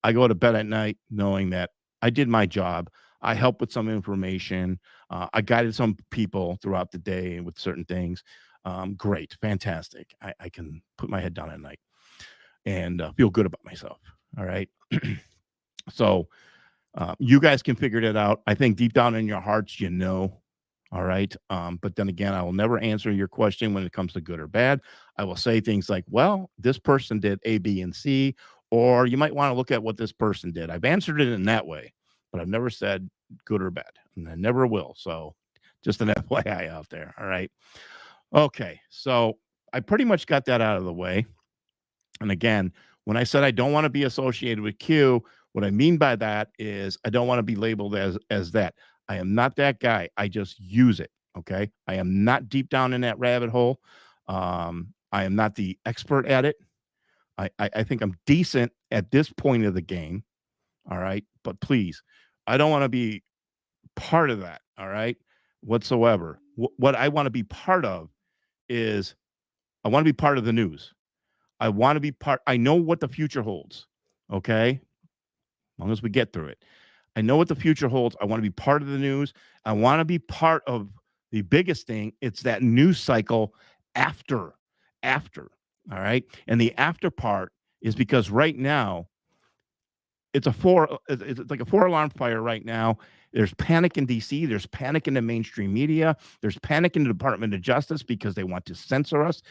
I go to bed at night knowing that I did my job. I help with some information. I guided some people throughout the day with certain things. Great, fantastic. I can put my head down at night and feel good about myself. All right. So you guys can figure it out. I think deep down in your hearts, you know. All right. But then again, I will never answer your question when it comes to good or bad. I will say things like, well, this person did A, B, and C, or you might want to look at what this person did. I've answered it in that way, but I've never said good or bad, and I never will. So just an FYI out there. All right. Okay. So I pretty much got that out of the way. And again, when I said I don't want to be associated with Q, what I mean by that is I don't want to be labeled as that. I am not that guy. I just use it. Okay. I am not deep down in that rabbit hole. I am not the expert at it. I think I'm decent at this point of the game. All right. But please, I don't want to be part of that. All right. Whatsoever. What I want to be part of is I want to be part of the news. I want to be part. I know what the future holds. Okay. As long as we get through it. I know what the future holds. I want to be part of the news. I want to be part of the biggest thing. It's that news cycle after. All right. And the after part is because right now it's like a 4-alarm fire right now. There's panic in DC. There's panic in the mainstream media. There's panic in the Department of Justice because they want to censor us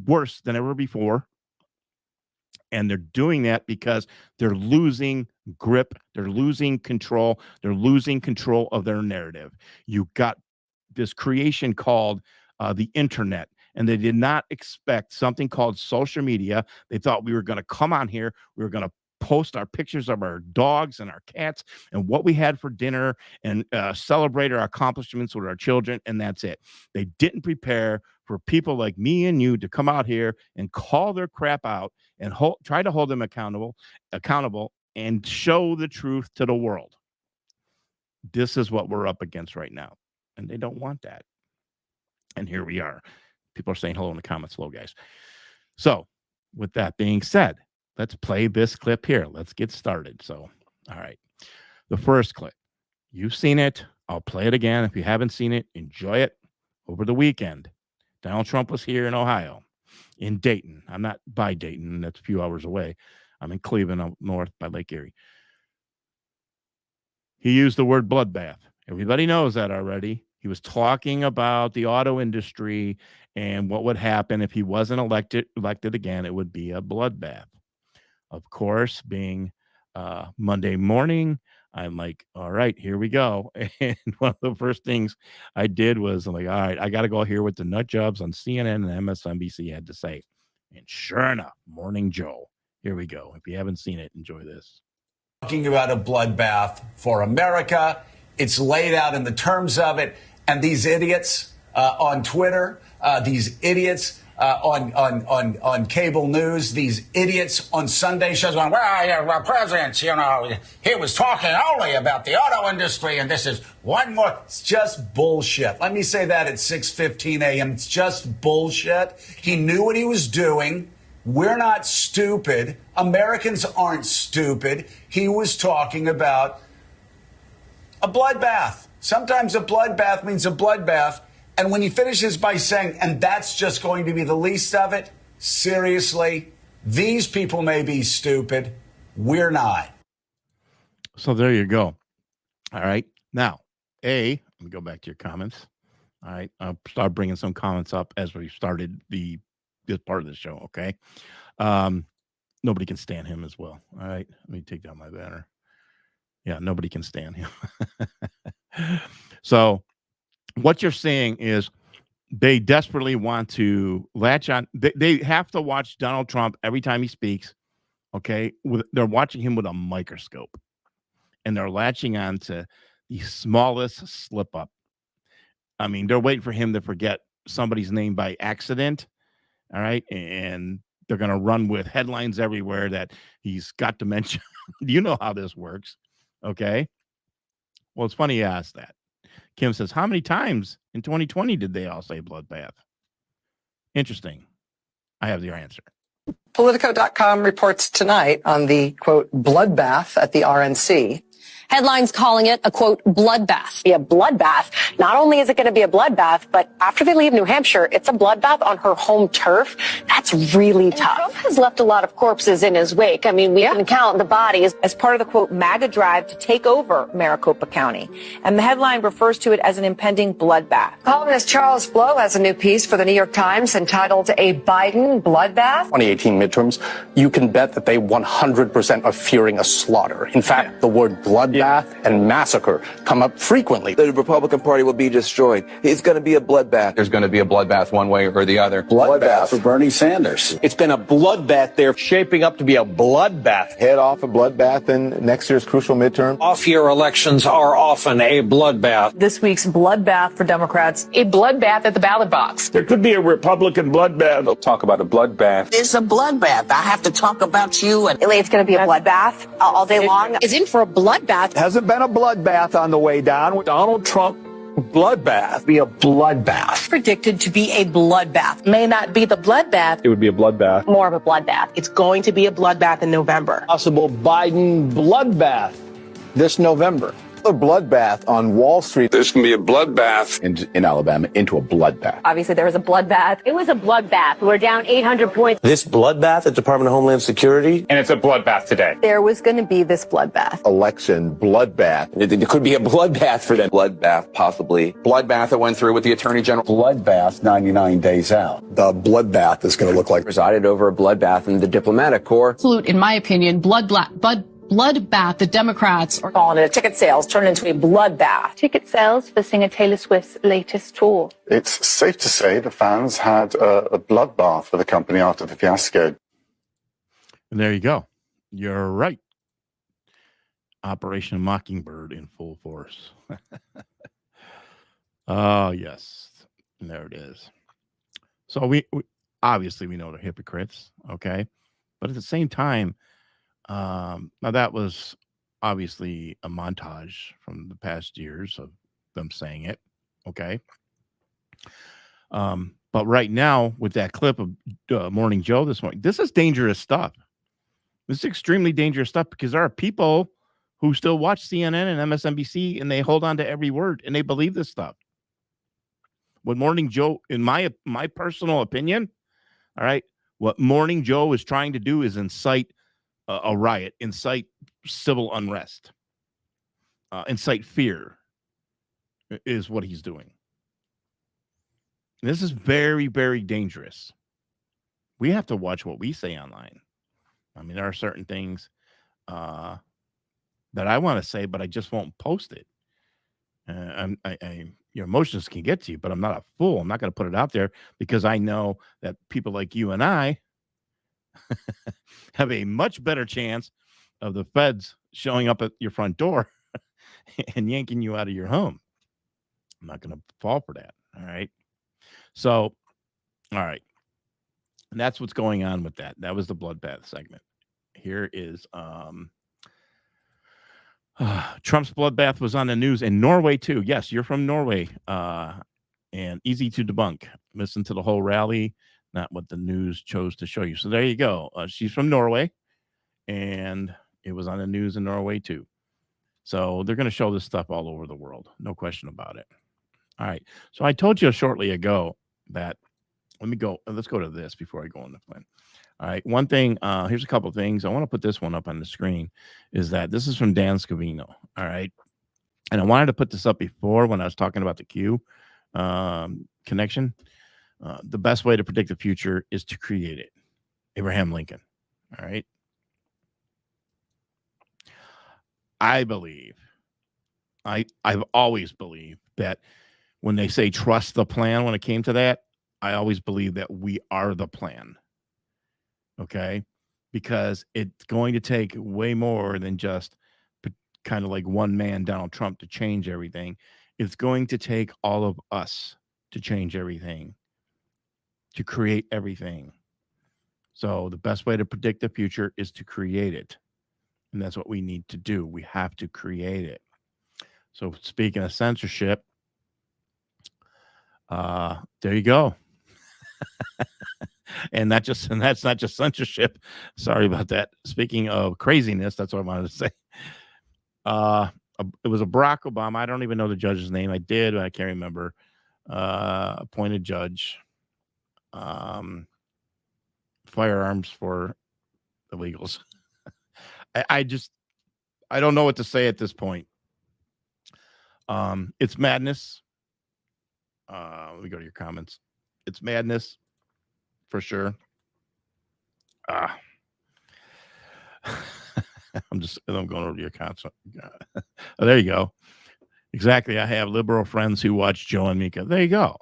worse than ever before. And they're doing that because they're losing grip. They're losing control. They're losing control of their narrative. You got this creation called the internet, and they did not expect something called social media. They thought we were going to come on here. We were going to post our pictures of our dogs and our cats and what we had for dinner and celebrate our accomplishments with our children. And that's it. They didn't prepare for people like me and you to come out here and call their crap out and try to hold them accountable and show the truth to the world. This is what we're up against right now. And they don't want that. And here we are. People are saying hello in the comments. Hello, guys. So with that being said, let's play this clip here. Let's get started. So, all right. The first clip, you've seen it. I'll play it again. If you haven't seen it, enjoy it. Over the weekend, Donald Trump was here in Ohio, in Dayton. I'm not by Dayton. That's a few hours away. I'm in Cleveland, up north by Lake Erie. He used the word bloodbath. Everybody knows that already. He was talking about the auto industry and what would happen if he wasn't elected again. It would be a bloodbath. Of course, being Monday morning, I'm like, all right, here we go. And one of the first things I did was I'm like, all right, I got to go hear what the nut jobs on CNN and MSNBC had to say. And sure enough, Morning Joe. Here we go. If you haven't seen it, enjoy this. Talking about a bloodbath for America. It's laid out in the terms of it. And these idiots on Twitter, these idiots on cable news, these idiots on Sunday shows going, well, yeah, well, president, you know, he was talking only about the auto industry, and this is one more. It's just bullshit. Let me say that at 6:15 a.m. It's just bullshit. He knew what he was doing. We're not stupid. Americans aren't stupid. He was talking about a bloodbath. Sometimes a bloodbath means a bloodbath. And when he finishes by saying, and that's just going to be the least of it, seriously, these people may be stupid. We're not. So there you go. All right. Now, let me go back to your comments. All right. I'll start bringing some comments up as we started this part of the show. Okay. Nobody can stand him as well. All right. Let me take down my banner. Yeah. Nobody can stand him. So what you're saying is they desperately want to latch on. They have to watch Donald Trump every time he speaks. Okay. They're watching him with a microscope, and they're latching on to the smallest slip up. I mean, they're waiting for him to forget somebody's name by accident. All right. And they're going to run with headlines everywhere that he's got dementia. You know how this works. Okay. Well, it's funny you asked that. Kim says, how many times in 2020 did they all say bloodbath? Interesting. I have your answer. Politico.com reports tonight on the, quote, bloodbath at the RNC. Headlines calling it a, quote, bloodbath. Be a bloodbath. Not only is it going to be a bloodbath, but after they leave New Hampshire, it's a bloodbath on her home turf. That's really tough. Trump has left a lot of corpses in his wake. I mean, we can count the bodies. As part of the, quote, MAGA drive to take over Maricopa County. And the headline refers to it as an impending bloodbath. Columnist Charles Blow has a new piece for the New York Times entitled A Biden Bloodbath. 2018 midterms, you can bet that they 100% are fearing a slaughter. In fact, the word bloodbath and massacre come up frequently. The Republican Party will be destroyed. It's going to be a bloodbath. There's going to be a bloodbath one way or the other. Bloodbath for Bernie Sanders. It's been a bloodbath. They're shaping up to be a bloodbath. Head off a bloodbath in next year's crucial midterm. Off-year elections are often a bloodbath. This week's bloodbath for Democrats. A bloodbath at the ballot box. There could be a Republican bloodbath. They'll talk about a bloodbath. It's a bloodbath. I have to talk about you. And It's going to be a bloodbath all day long. Is in for a bloodbath. Hasn't been a bloodbath on the way down. Donald Trump bloodbath. Be a bloodbath. Predicted to be a bloodbath. May not be the bloodbath. It would be a bloodbath. More of a bloodbath. It's going to be a bloodbath in November. Possible Biden bloodbath this November. A bloodbath on Wall Street. There's going to be a bloodbath In Alabama into a bloodbath. Obviously, there was a bloodbath. It was a bloodbath. We're down 800 points. This bloodbath at Department of Homeland Security. And it's a bloodbath today. There was going to be this bloodbath. Election bloodbath. It could be a bloodbath for them. Bloodbath, possibly. Bloodbath that went through with the Attorney General. Bloodbath 99 days out. The bloodbath is going to look like Presided over a bloodbath in the diplomatic corps. Absolute, in my opinion, bloodbath. The Democrats are Calling it ticket sales turned into a bloodbath. Ticket sales for singer Taylor Swift's latest tour. It's safe to say the fans had a bloodbath for the company after the fiasco. And there you go. You're right. Operation Mockingbird in full force. Oh, yes. And there it is. So we obviously we know they're hypocrites, okay? But at the same time, now that was obviously a montage from the past years of them saying it, okay? But right now, with that clip of Morning Joe this morning, this is dangerous stuff. This is extremely dangerous stuff because there are people who still watch CNN and MSNBC and they hold on to every word and they believe this stuff. What Morning Joe, in my personal opinion, all right, what Morning Joe is trying to do is incite a riot, incite civil unrest, incite fear is what he's doing. This is very, very dangerous. We have to watch what we say online. I mean, there are certain things that I want to say, but I just won't post it. Your emotions can get to you, but I'm not a fool. I'm not going to put it out there because I know that people like you and I have a much better chance of the feds showing up at your front door and yanking you out of your home. I'm not going to fall for that. All right. So, all right. And that's what's going on with that. That was the bloodbath segment. Here is Trump's bloodbath was on the news in Norway too. Yes, you're from Norway. And easy to debunk. Listen to the whole rally, not what the news chose to show you. So there you go. She's from Norway, and it was on the news in Norway too. So they're going to show this stuff all over the world. No question about it. All right. So I told you shortly ago that let's go to this before I go on the plan. All right. One thing, here's a couple of things. I want to put this one up on the screen, is that this is from Dan Scavino. All right. And I wanted to put this up before when I was talking about the Q connection. The best way to predict the future is to create it. Abraham Lincoln. All right. I believe, I've always believed that when they say trust the plan, when it came to that, I always believe that we are the plan. Okay. Because it's going to take way more than just kind of like one man, Donald Trump, to change everything. It's going to take all of us to change everything, to create everything. So the best way to predict the future is to create it. And that's what we need to do. We have to create it. So speaking of censorship, there you go. And that's not just censorship. Sorry about that. Speaking of craziness, that's what I wanted to say. It was a Barack Obama. I don't even know the judge's name. I did, but I can't remember. Appointed judge. Firearms for illegals. I don't know what to say at this point. It's madness. Let me go to your comments. It's madness for sure. I'm going over to your comments. Oh, there you go. Exactly. I have liberal friends who watch Joe and Mika. There you go.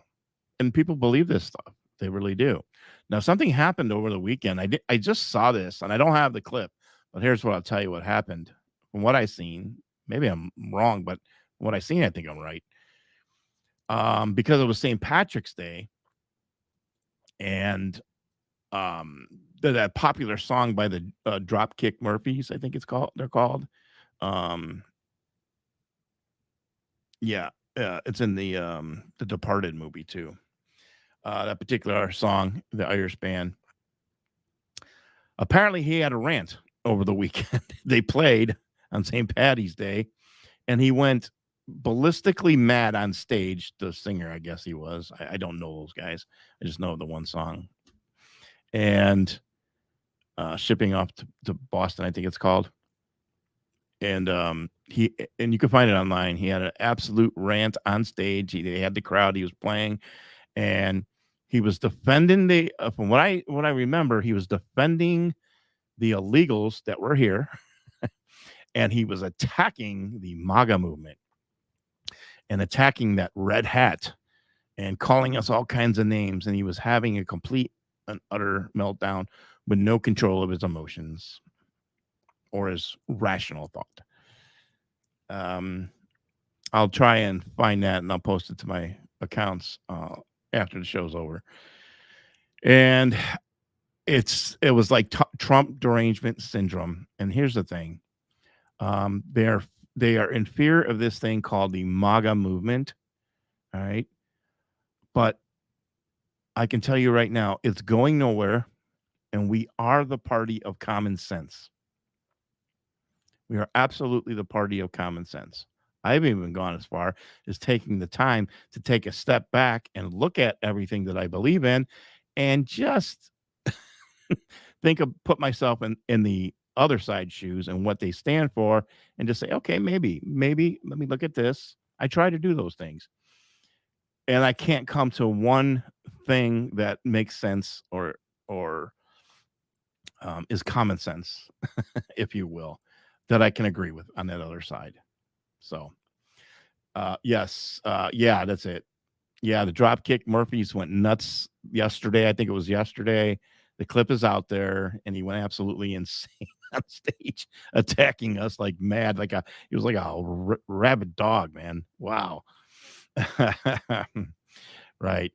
And people believe this stuff. They really do. Now, something happened over the weekend. I just saw this, and I don't have the clip, but here's what I'll tell you what happened. From what I've seen, maybe I'm wrong, but from what I've seen, I think I'm right. Because it was St. Patrick's Day, and that popular song by the Dropkick Murphys, I think they're called. It's in the Departed movie too. That particular song, the Irish band. Apparently, he had a rant over the weekend. They played on St. Paddy's Day, and he went ballistically mad on stage. The singer, I guess he was. I don't know those guys. I just know the one song. And shipping off to Boston, I think it's called. And you can find it online. He had an absolute rant on stage. They had the crowd. He was playing, and he was defending from what I remember, he was defending the illegals that were here, and he was attacking the MAGA movement and attacking that red hat and calling us all kinds of names. And he was having a complete and utter meltdown with no control of his emotions or his rational thought. I'll try and find that, and I'll post it to my accounts after the show's over. And it was like Trump derangement syndrome. And here's the thing. They are in fear of this thing called the MAGA movement. All right. But I can tell you right now, it's going nowhere. And we are the party of common sense. We are absolutely the party of common sense. I haven't even gone as far as taking the time to take a step back and look at everything that I believe in and just put myself in the other side shoes and what they stand for and just say, okay, maybe let me look at this. I try to do those things. And I can't come to one thing that makes sense or is common sense, if you will, that I can agree with on that other side. So, yes. Yeah, that's it. Yeah, the Dropkick Murphys went nuts yesterday. I think it was yesterday. The clip is out there, and he went absolutely insane on stage, attacking us like mad. He was like a rabid dog, man. Wow. Right.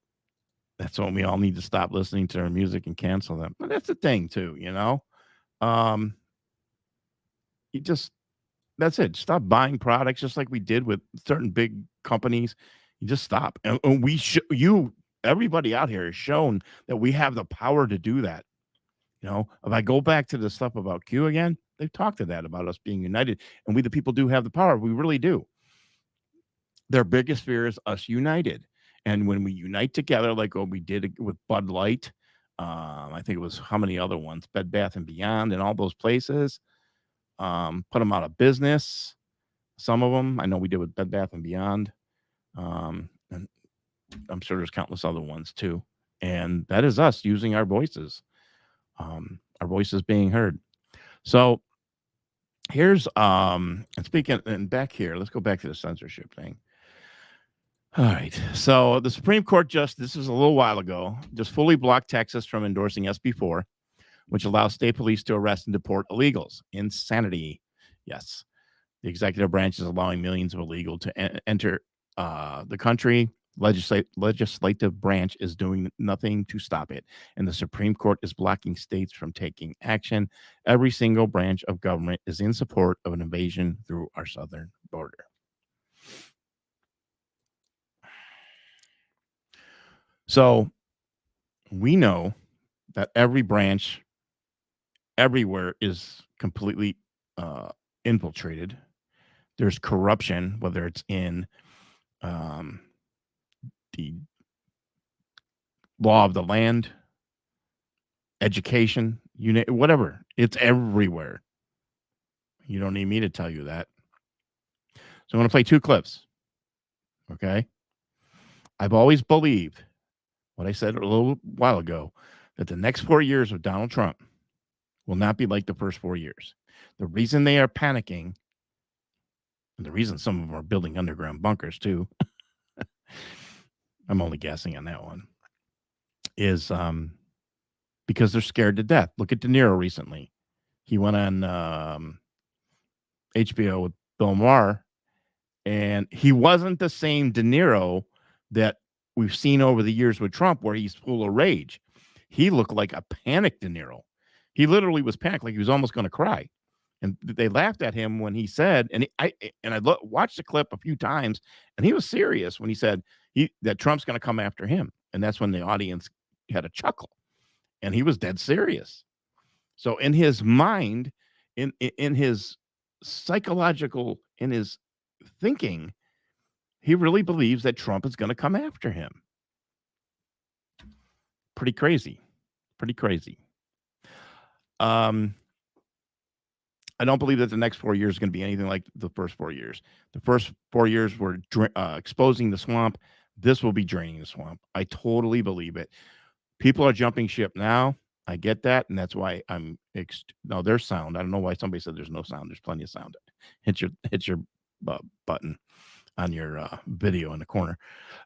That's when we all need to stop listening to their music and cancel them. But that's the thing too, you know. That's it. Stop buying products just like we did with certain big companies. You just stop. And everybody out here has shown that we have the power to do that. You know, if I go back to the stuff about Q again, they've talked to that about us being united, and we the people do have the power. We really do. Their biggest fear is us united. And when we unite together, like what we did with Bud Light, I think it was how many other ones, Bed Bath & Beyond and all those places, put them out of business. Some of them, I know we did with Bed Bath & Beyond. And I'm sure there's countless other ones too. And that is us using our voices being heard. So here's, and speaking, and back here, let's go back to the censorship thing. All right. So the Supreme Court this was a little while ago, just fully blocked Texas from endorsing SB 4, which allows state police to arrest and deport illegals. Insanity. Yes. The executive branch is allowing millions of illegal to enter the country. Legislative branch is doing nothing to stop it. And the Supreme Court is blocking states from taking action. Every single branch of government is in support of an invasion through our southern border. So we know that every branch everywhere is completely infiltrated. There's corruption, whether it's in the law of the land, education, whatever. It's everywhere. You don't need me to tell you that. So I'm going to play 2 clips. Okay? I've always believed what I said a little while ago, that the next 4 years of Donald Trump will not be like the first 4 years. The reason they are panicking, and the reason some of them are building underground bunkers too, I'm only guessing on that one, is because they're scared to death. Look at De Niro recently. He went on HBO with Bill Maher, and he wasn't the same De Niro that we've seen over the years with Trump, where he's full of rage. He looked like a panicked De Niro. He literally was panicked, like he was almost going to cry. And they laughed at him when he said, and I watched the clip a few times, and he was serious when he said that Trump's going to come after him. And that's when the audience had a chuckle, and he was dead serious. So in his mind, in his psychological, in his thinking, he really believes that Trump is going to come after him. Pretty crazy. Pretty crazy. I don't believe that the next 4 years is going to be anything like the first 4 years. The first 4 years were exposing the swamp. This will be draining the swamp. I totally believe it. People are jumping ship now. I get that, and that's why I'm. No, there's sound. I don't know why somebody said there's no sound. There's plenty of sound. Hit your button on your video in the corner,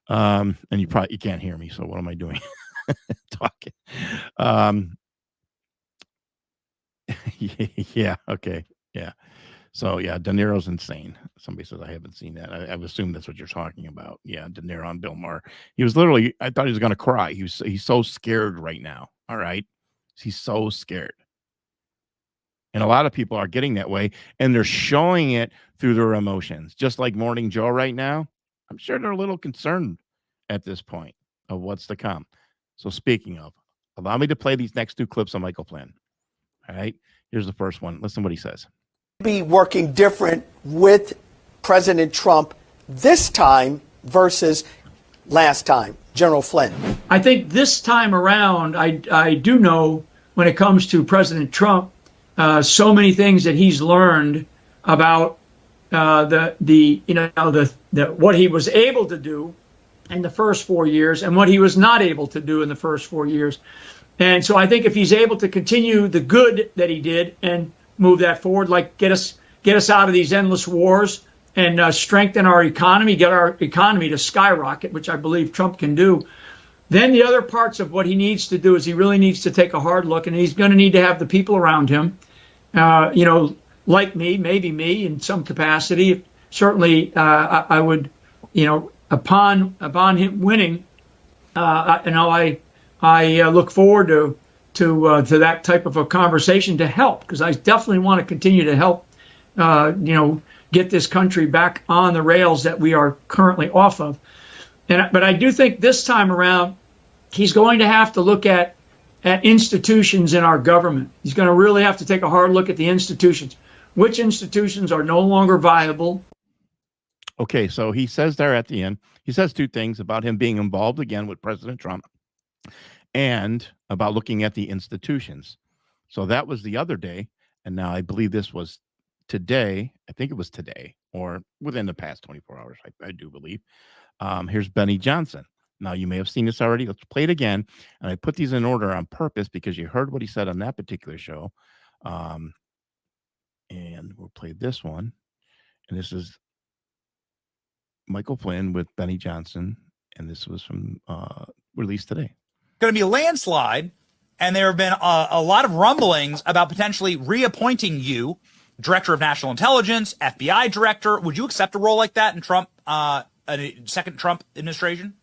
and you can't hear me. So what am I doing? Talking. Yeah. Okay. Yeah. So yeah, De Niro's insane. Somebody says I haven't seen that. I've assumed that's what you're talking about. Yeah, De Niro on Bill Maher. He was literally. I thought he was going to cry. He's so scared right now. All right, he's so scared, and a lot of people are getting that way, and they're showing it through their emotions. Just like Morning Joe right now. I'm sure they're a little concerned at this point of what's to come. So speaking of, allow me to play these next 2 clips on Michael Flynn. All right, here's the first one. Listen to what he says. Be working different with President Trump this time versus last time, General Flynn? I think this time around, I do know when it comes to President Trump, so many things that he's learned about what he was able to do in the first 4 years and what he was not able to do in the first 4 years. And so I think if he's able to continue the good that he did and move that forward, like get us out of these endless wars and strengthen our economy, get our economy to skyrocket, which I believe Trump can do, then the other parts of what he needs to do is he really needs to take a hard look, and he's going to need to have the people around him, like me, maybe me in some capacity. Certainly, I would, upon him winning, I look forward to that type of a conversation to help, because I definitely want to continue to help, get this country back on the rails that we are currently off of. But I do think this time around, he's going to have to look at institutions in our government. He's going to really have to take a hard look at the institutions. Which institutions are no longer viable? Okay, so he says there at the end, he says 2 things about him being involved again with President Trump and about looking at the institutions. So that was the other day, and now I believe this was today. I think it was today or within the past 24 hours, I do believe. Here's Benny Johnson. Now, you may have seen this already. Let's play it again. And I put these in order on purpose because you heard what he said on that particular show. And we'll play this one. And this is Michael Flynn with Benny Johnson. And this was from released today. Going to be a landslide. And there have been a lot of rumblings about potentially reappointing you, Director of National Intelligence, FBI Director. Would you accept a role like that in Trump, a second Trump administration?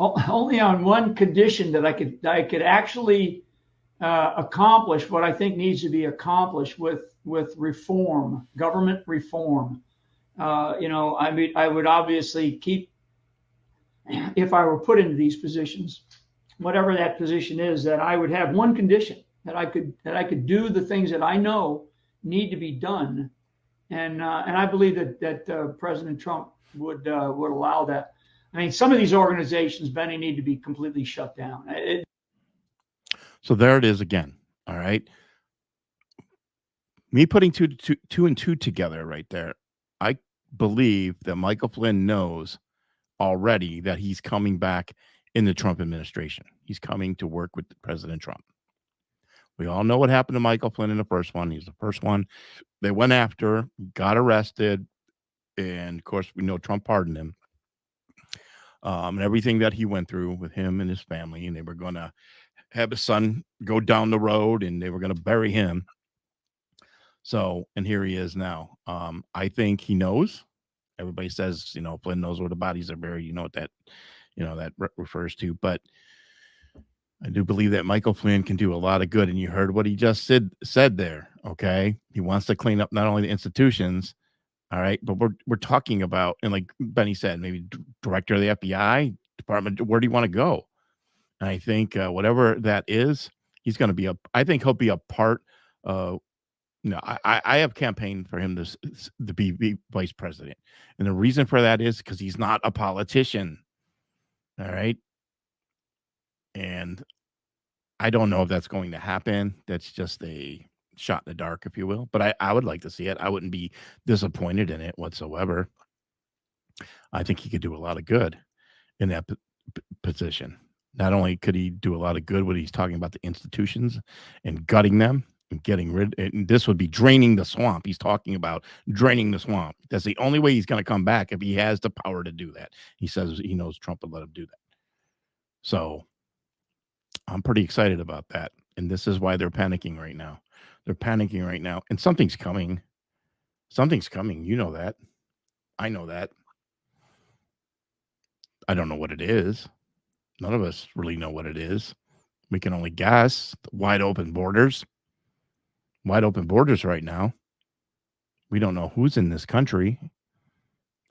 Only on one condition, that I could actually accomplish what I think needs to be accomplished with reform, government reform. I would obviously keep, if I were put into these positions, whatever that position is, that I would have one condition, that I could do the things that I know need to be done and I believe that President Trump would allow that. I mean, some of these organizations, Benny, need to be completely shut down. So there it is again. All right. Me putting two and two together right there. I believe that Michael Flynn knows already that he's coming back in the Trump administration. He's coming to work with President Trump. We all know what happened to Michael Flynn in the first one. He's the first one they went after, got arrested, and of course we know Trump pardoned him. And everything that he went through with him and his family, and they were going to have his son go down the road, and they were going to bury him. So, and here he is now. I think he knows. Everybody says, Flynn knows where the bodies are buried. You know what that, that refers to. But I do believe that Michael Flynn can do a lot of good. And you heard what he just said there. Okay, he wants to clean up not only the institutions. All right, but we're talking about, and like Benny said, maybe director of the FBI department. Where do you want to go? And I think whatever that is, he's going to be I think he'll be a part of. I have campaigned for him to be vice president. And the reason for that is because he's not a politician. All right. And I don't know if that's going to happen. That's just a shot in the dark, if you will. But I would like to see it. I wouldn't be disappointed in it whatsoever. I think he could do a lot of good in that position. Not only could he do a lot of good when he's talking about the institutions and gutting them, getting rid, and this would be draining the swamp. He's talking about draining the swamp. That's the only way he's going to come back, if he has the power to do that. He says he knows Trump would let him do that. So I'm pretty excited about that. And this is why they're panicking right now. They're panicking right now. And something's coming. Something's coming. You know that. I know that. I don't know what it is. None of us really know what it is. We can only guess. Wide open borders. Wide open borders right now. We don't know who's in this country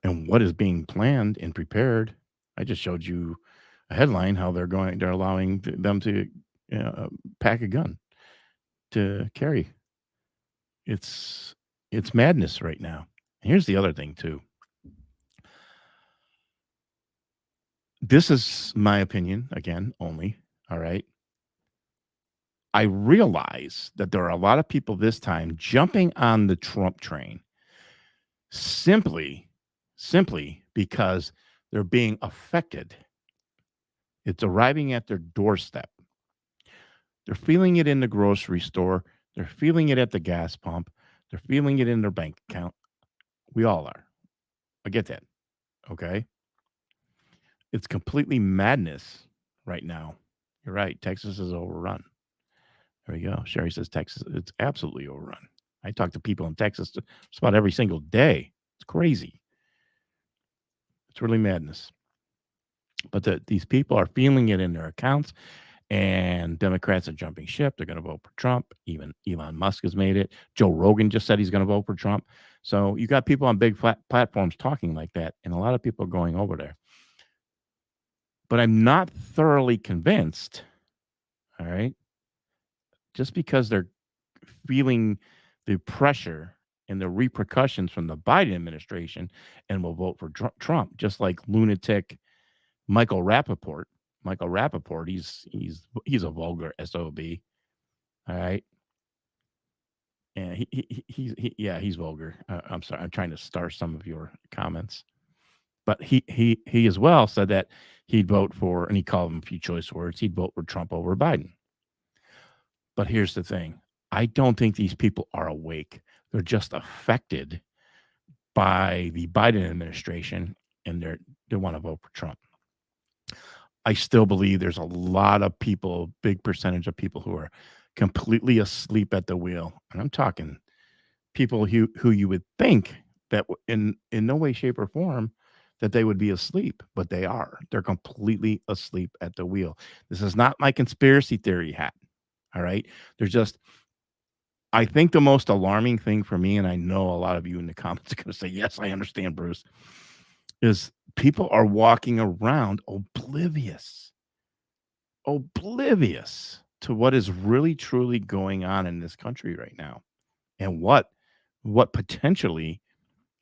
and what is being planned and prepared. I just showed you a headline how they're allowing them to pack a gun to carry. It's madness right now. Here's the other thing too. This is my opinion again only. All right. I realize that there are a lot of people this time jumping on the Trump train simply because they're being affected. It's arriving at their doorstep. They're feeling it in the grocery store. They're feeling it at the gas pump. They're feeling it in their bank account. We all are. I get that. Okay. It's completely madness right now. You're right. Texas is overrun. There we go. Sherry says Texas, it's absolutely overrun. I talk to people in Texas just about every single day. It's crazy. It's really madness. But these people are feeling it in their accounts, and Democrats are jumping ship. They're going to vote for Trump. Even Elon Musk has made it. Joe Rogan just said he's going to vote for Trump. So you got people on big platforms talking like that, and a lot of people are going over there. But I'm not thoroughly convinced, all right, just because they're feeling the pressure and the repercussions from the Biden administration and will vote for Trump, just like lunatic Michael Rappaport. Michael Rappaport, he's a vulgar SOB. All right. And he's vulgar. I'm sorry. I'm trying to star some of your comments. But he as well said that he'd vote for, and he called him a few choice words, he'd vote for Trump over Biden. But here's the thing. I don't think these people are awake. They're just affected by the Biden administration, and they want to vote for Trump. I still believe there's a lot of people, big percentage of people who are completely asleep at the wheel. And I'm talking people who you would think that in no way, shape, or form that they would be asleep, but they are. They're completely asleep at the wheel. This is not my conspiracy theory hat. All right. I think the most alarming thing for me, and I know a lot of you in the comments are going to say, yes, I understand, Bruce, is people are walking around oblivious to what is really, truly going on in this country right now and what what potentially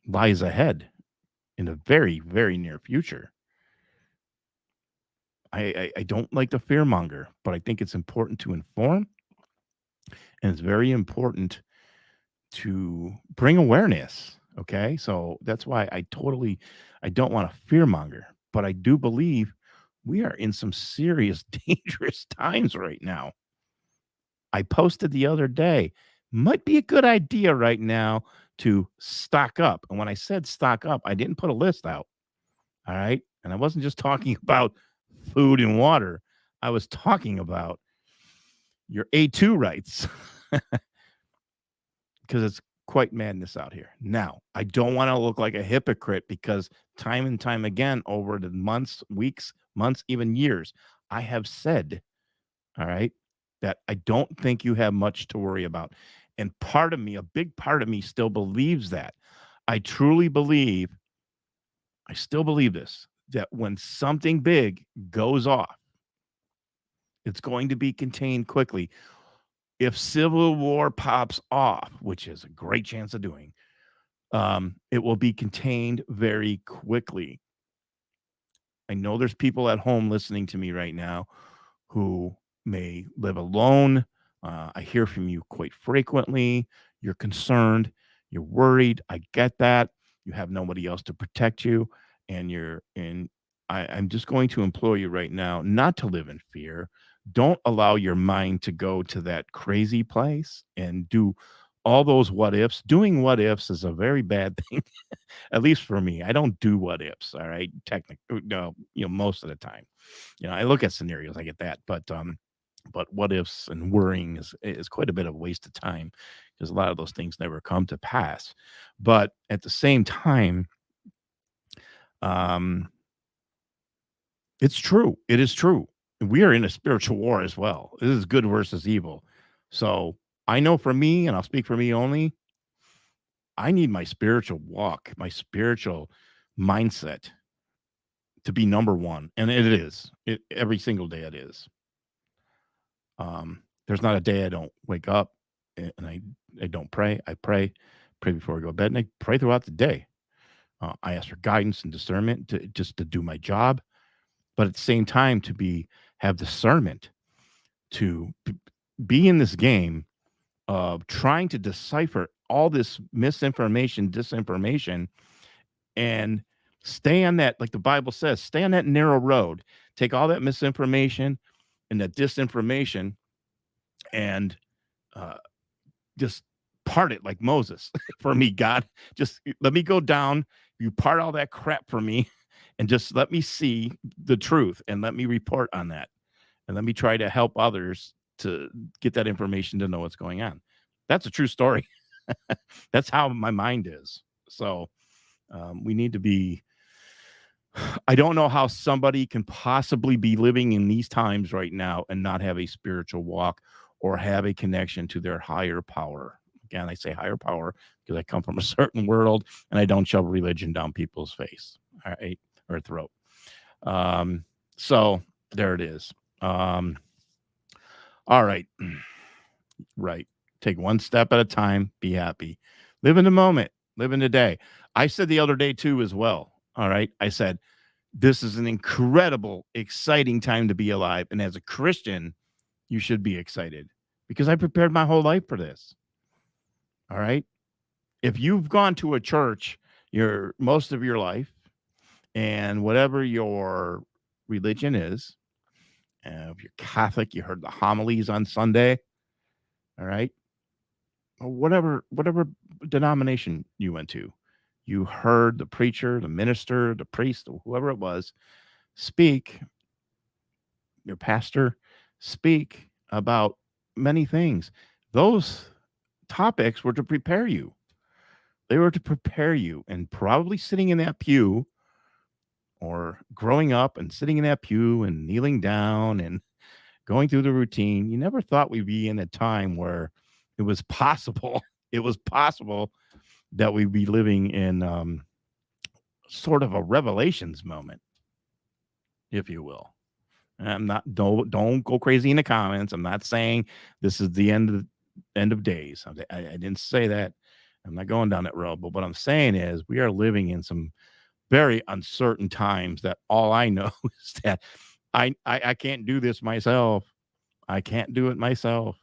lies ahead in the very, very near future. I don't like the fearmonger, but I think it's important to inform, and it's very important to bring awareness. Okay, so that's why I don't want to fearmonger, but I do believe we are in some serious, dangerous times right now. I posted the other day, might be a good idea right now to stock up. And when I said stock up, I didn't put a list out. All right. And I wasn't just talking about food and water. I was talking about your A2 rights because it's quite madness out here. Now, I don't want to look like a hypocrite because time and time again over the months, weeks, months, even years, I have said, all right, that I don't think you have much to worry about. And part of me, a big part of me still believes that. I truly believe, I still believe this, that when something big goes off, it's going to be contained quickly. If civil war pops off, which is a great chance of doing, it will be contained very quickly. I know there's people at home listening to me right now who may live alone. I hear from you quite frequently. You're concerned. You're worried. I get that. You have nobody else to protect you. And I'm just going to implore you right now not to live in fear. Don't allow your mind to go to that crazy place and do all those what ifs. Doing what ifs is a very bad thing, at least for me. I don't do what ifs. All right. Technically, no, most of the time, I look at scenarios, I get that. But what ifs and worrying is quite a bit of a waste of time because a lot of those things never come to pass. But at the same time, it's true. It is true. We are in a spiritual war as well. This is good versus evil. So I know for me, and I'll speak for me only, I need my spiritual walk, my spiritual mindset to be number one. And it is. Every single day it is. There's not a day I don't wake up and I don't pray. I pray before I go to bed, and I pray throughout the day. I ask for guidance and discernment to do my job, but at the same time to have discernment to be in this game of trying to decipher all this misinformation, disinformation, and stay on that, like the Bible says, stay on that narrow road. Take all that misinformation and that disinformation and just part it like Moses for me, God. Just let me go down. You part all that crap for me and just let me see the truth and let me report on that. And let me try to help others to get that information to know what's going on. That's a true story. That's how my mind is. So we need to be, I don't know how somebody can possibly be living in these times right now and not have a spiritual walk or have a connection to their higher power. Again, I say higher power because I come from a certain world and I don't shove religion down people's face, all right, or throat. So there it is. All right. Right. Take one step at a time. Be happy. Live in the moment. Live in the day. I said the other day too, as well. All right. I said, this is an incredible, exciting time to be alive. And as a Christian, you should be excited because I prepared my whole life for this. All right. If you've gone to a church most of your life and whatever your religion is, if you're Catholic, you heard the homilies on Sunday. All right. Or whatever denomination you went to, you heard the preacher, the minister, the priest, or whoever it was speak, your pastor speak about many things. Those topics were to prepare you. They were to prepare you, and probably sitting in that pew or growing up and sitting in that pew and kneeling down and going through the routine, you never thought we'd be in a time where it was possible that we'd be living in sort of a revelations moment, if you will. I'm not, don't go crazy in the comments. I'm not saying this is the end of days. I didn't say that. I'm not going down that road. But what I'm saying is we are living in some very uncertain times that all I know is that I can't do this myself. I can't do it myself.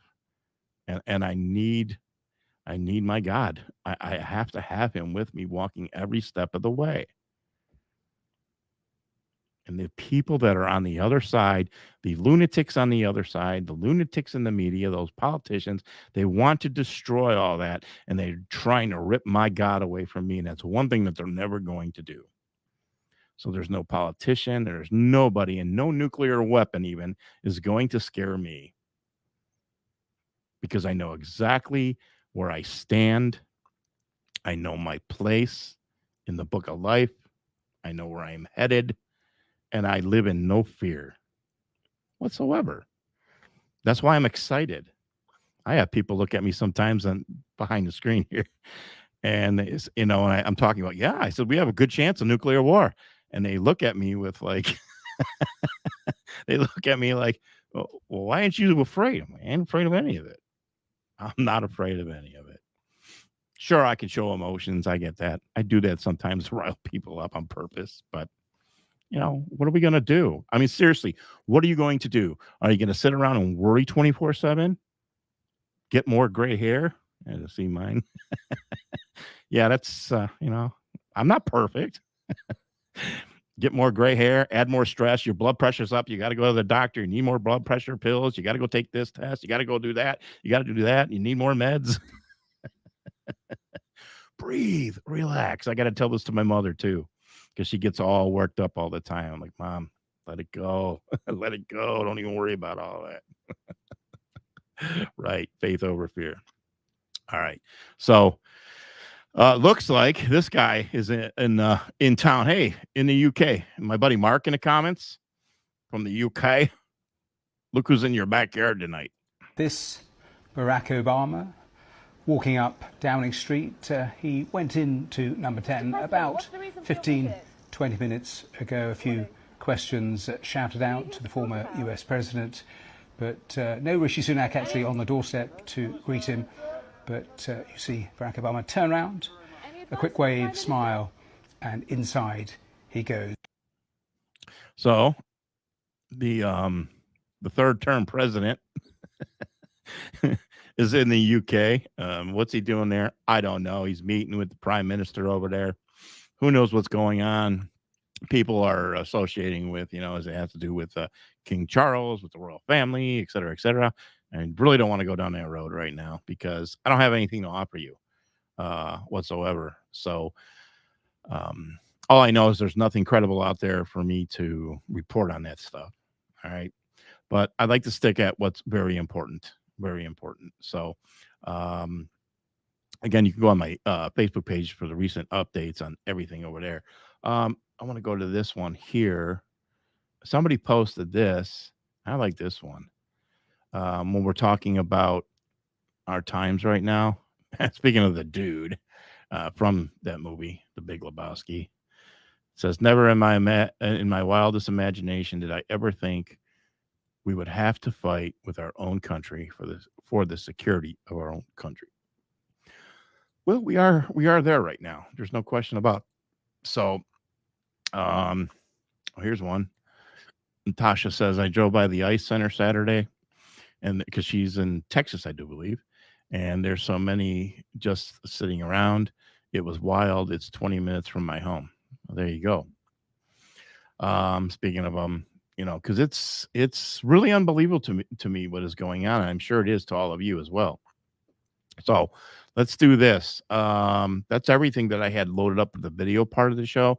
And I need my God. I have to have him with me walking every step of the way. And the people that are on the other side, the lunatics on the other side, the lunatics in the media, those politicians, they want to destroy all that. And they're trying to rip my God away from me. And that's one thing that they're never going to do. So there's no politician, there's nobody, and no nuclear weapon even is going to scare me. Because I know exactly where I stand. I know my place in the book of life. I know where I'm headed. And I live in no fear whatsoever. That's why I'm excited. I have people look at me sometimes behind the screen here. And, and I'm talking about, I said, we have a good chance of nuclear war. And they look at me with like, well, why aren't you afraid? I ain't afraid of any of it. I'm not afraid of any of it. Sure, I can show emotions. I get that. I do that sometimes to rile people up on purpose. But, what are we going to do? I mean, seriously, what are you going to do? Are you going to sit around and worry 24/7? Get more gray hair? And see mine. Yeah, that's, I'm not perfect. Get more gray hair, add more stress. Your blood pressure's up. You got to go to the doctor. You need more blood pressure pills. You got to go take this test. You got to go do that. You got to do that. You need more meds. Breathe, relax. I got to tell this to my mother too, because she gets all worked up all the time. I'm like, Mom, let it go. Let it go. Don't even worry about all that. Right. Faith over fear. All right. So looks like this guy is in town. Hey, in the UK. My buddy Mark in the comments from the UK. Look who's in your backyard tonight. This Barack Obama walking up Downing Street. He went into number 10 about 15, 20 minutes ago. A few questions shouted out to the former US president, but no Rishi Sunak actually on the doorstep to greet him. But you see Barack Obama turn around, a quick wave, smile, and inside he goes. So the third term president is in the UK. What's he doing there? I don't know. He's meeting with the prime minister over there. Who knows what's going on? People are associating with, as it has to do with King Charles, with the royal family, et cetera, et cetera. And really don't want to go down that road right now because I don't have anything to offer you whatsoever. So all I know is there's nothing credible out there for me to report on that stuff. All right. But I'd like to stick at what's very important. Very important. So, again, you can go on my Facebook page for the recent updates on everything over there. I want to go to this one here. Somebody posted this. I like this one. When we're talking about our times right now, speaking of the dude from that movie, The Big Lebowski, it says, never in my wildest imagination did I ever think we would have to fight with our own country for the security of our own country. Well, we are there right now. There's no question about it. So, here's one. Natasha says, I drove by the Ice Center Saturday, and because she's in Texas, I do believe, and there's so many just sitting around. It was wild. It's 20 minutes from my home. Well, there you go. Speaking of because it's really unbelievable to me what is going on. And I'm sure it is to all of you as well. So let's do this. That's everything that I had loaded up for the video part of the show.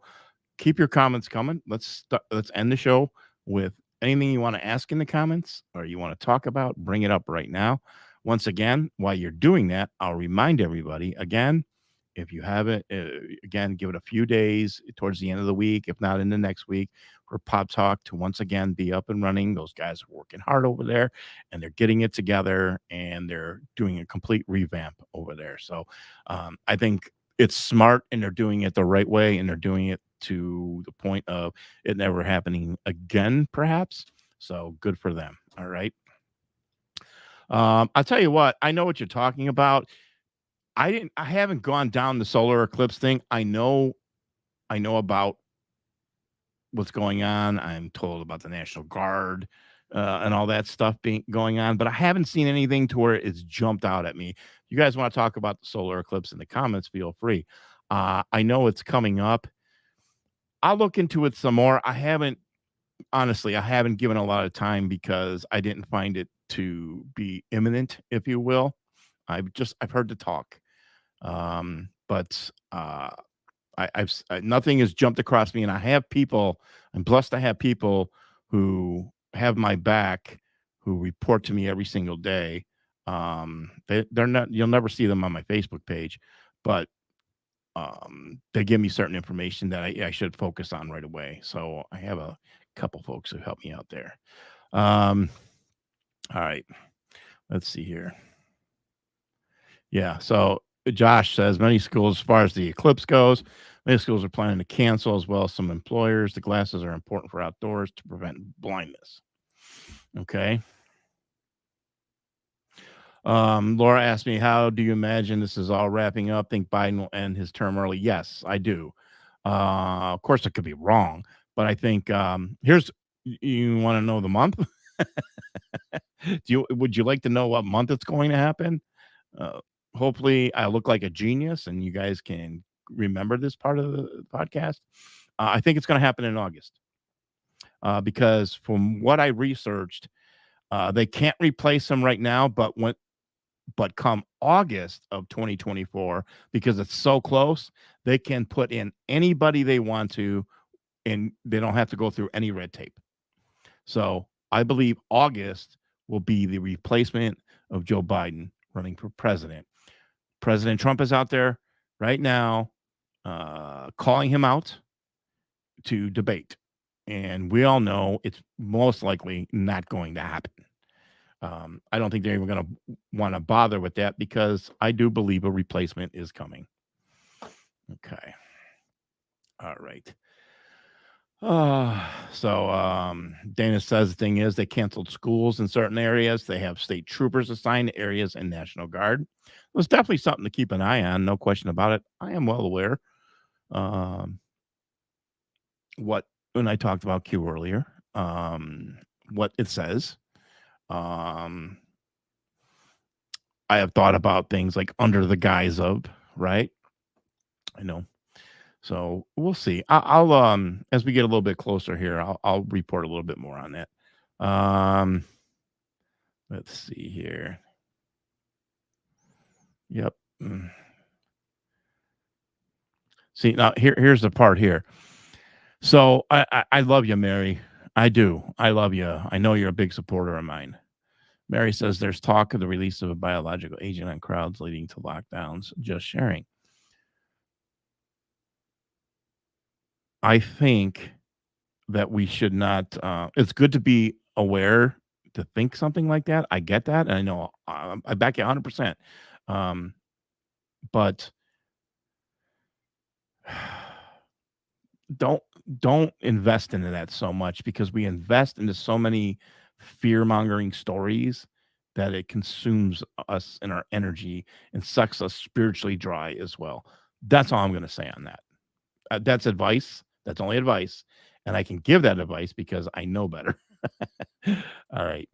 Keep your comments coming. Let's end the show with anything you want to ask in the comments or you want to talk about. Bring it up right now. Once again, while you're doing that, I'll remind everybody again, if you haven't, again, give it a few days towards the end of the week, if not in the next week, for Pop Talk to once again be up and running. Those guys are working hard over there and they're getting it together and they're doing a complete revamp over there. So I think it's smart and they're doing it the right way and they're doing it to the point of it never happening again, perhaps. So good for them. All right. I'll tell you what, I know what you're talking about. I haven't gone down the solar eclipse thing. I know about what's going on. I'm told about the National Guard and all that stuff going on, but I haven't seen anything to where it's jumped out at me. You guys want to talk about the solar eclipse in the comments, feel free. I know it's coming up. I'll look into it some more. I haven't given a lot of time because I didn't find it to be imminent, if you will. I've heard the talk. But nothing has jumped across me, and I'm blessed to have people who have my back, who report to me every single day. You'll never see them on my Facebook page, but they give me certain information that I should focus on right away. So I have a couple folks who help me out there. All right, let's see here. Yeah, so Josh says many schools, as far as the eclipse goes, many schools are planning to cancel, as well as some employers. The glasses are important for outdoors to prevent blindness. Okay. Laura asked me, how do you imagine this is all wrapping up? Think Biden will end his term early? Yes, I do. Of course, I could be wrong, but I think you want to know the month? Would you like to know what month it's going to happen? Hopefully I look like a genius and you guys can remember this part of the podcast. I think it's going to happen in August because from what I researched, they can't replace them right now, but come August of 2024, because it's so close, they can put in anybody they want to, and they don't have to go through any red tape. So I believe August will be the replacement of Joe Biden running for president. President Trump is out there right now calling him out to debate. And we all know it's most likely not going to happen. I don't think they're even going to want to bother with that because I do believe a replacement is coming. Okay. All right. Dana says the thing is they canceled schools in certain areas. They have state troopers assigned to areas and National Guard. It was definitely something to keep an eye on. No question about it. I am well aware. When I talked about Q earlier, what it says. I have thought about things like under the guise of, right? I know. So we'll see. I'll as we get a little bit closer here, I'll report a little bit more on that. Let's see here. Yep. See, now here's the part here. So I love you, Mary. I do. I love you. I know you're a big supporter of mine. Mary says there's talk of the release of a biological agent on crowds leading to lockdowns. Just sharing. I think that we should not. It's good to be aware to think something like that. I get that. And I know I back you 100%. But don't invest into that so much, because we invest into so many fear-mongering stories that it consumes us and our energy and sucks us spiritually dry as well. That's all I'm going to say on that. That's advice. That's only advice. And I can give that advice because I know better. All right.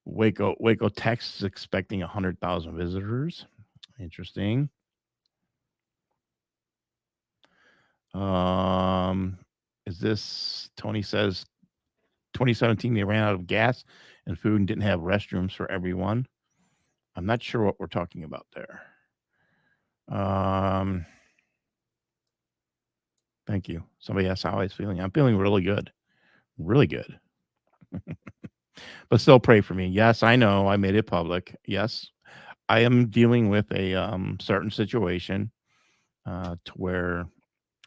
Waco, Texas is expecting 100,000 visitors. Interesting. Is this Tony says 2017 they ran out of gas and food and didn't have restrooms for everyone? I'm not sure what we're talking about there. Thank you. Somebody asked how I was feeling. I'm feeling really good. Really good. But still pray for me. Yes, I know I made it public. Yes, I am dealing with a certain situation to where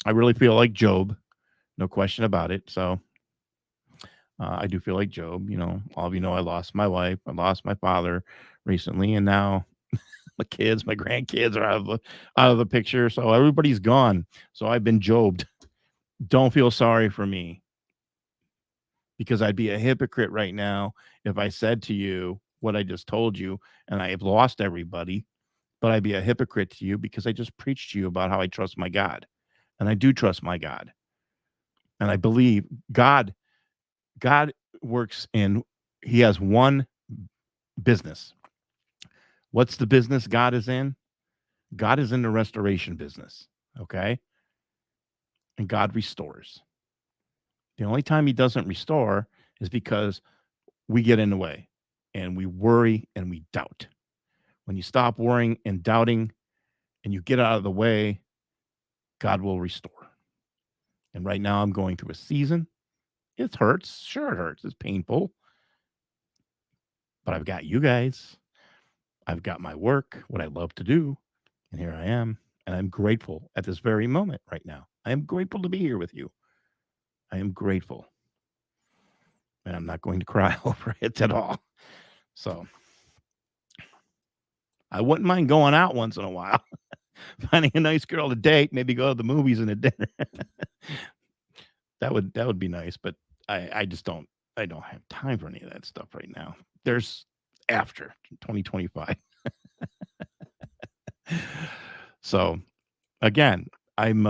I really feel like Job. No question about it. So I do feel like Job. You know, all of you know I lost my wife. I lost my father recently. And now my kids, my grandkids are out of the picture. So everybody's gone. So I've been Jobbed. Don't feel sorry for me, because I'd be a hypocrite right now if I said to you what I just told you, and I have lost everybody, but I'd be a hypocrite to you because I just preached to you about how I trust my God. And I do trust my God. And I believe God works in, he has one business. What's the business God is in? God is in the restoration business. Okay. And God restores. The only time he doesn't restore is because we get in the way and we worry and we doubt. When you stop worrying and doubting and you get out of the way, God will restore. And right now I'm going through a season. It hurts. Sure, it hurts. It's painful. But I've got you guys. I've got my work, what I love to do. And here I am. And I'm grateful at this very moment right now. I am grateful to be here with you. I am grateful. And I'm not going to cry over it at all. So I wouldn't mind going out once in a while. Finding a nice girl to date, maybe go to the movies and a dinner. That would be nice, but I don't have time for any of that stuff right now. There's after 2025. So again, I'm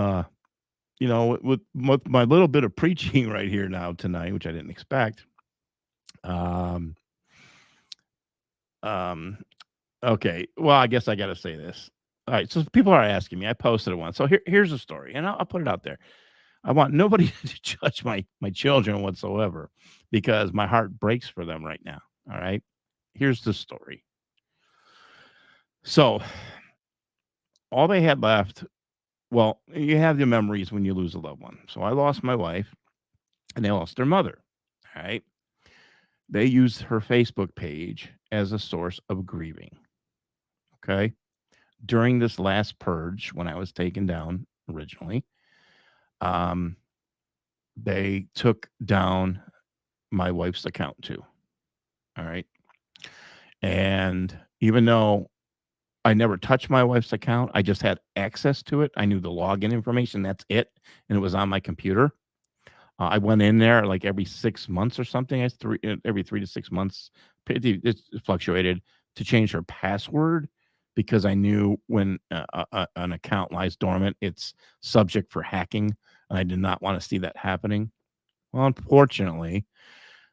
with my little bit of preaching right here now tonight, which I didn't expect. Okay. Well, I guess I got to say this. All right. So people are asking me, I posted it once. So here's the story, and I'll put it out there. I want nobody to judge my children whatsoever because my heart breaks for them right now. All right. Here's the story. So all they had left, well, you have the memories when you lose a loved one. So I lost my wife and they lost their mother. All right. They used her Facebook page as a source of grieving. Okay. During this last purge, when I was taken down originally, they took down my wife's account too. All right. And even though I never touched my wife's account, I just had access to it. I knew the login information. That's it. And it was on my computer. I went in there like every 6 months or something. Every 3 to 6 months. It fluctuated to change her password because I knew when an account lies dormant, it's subject for hacking. And I did not want to see that happening. Well, unfortunately,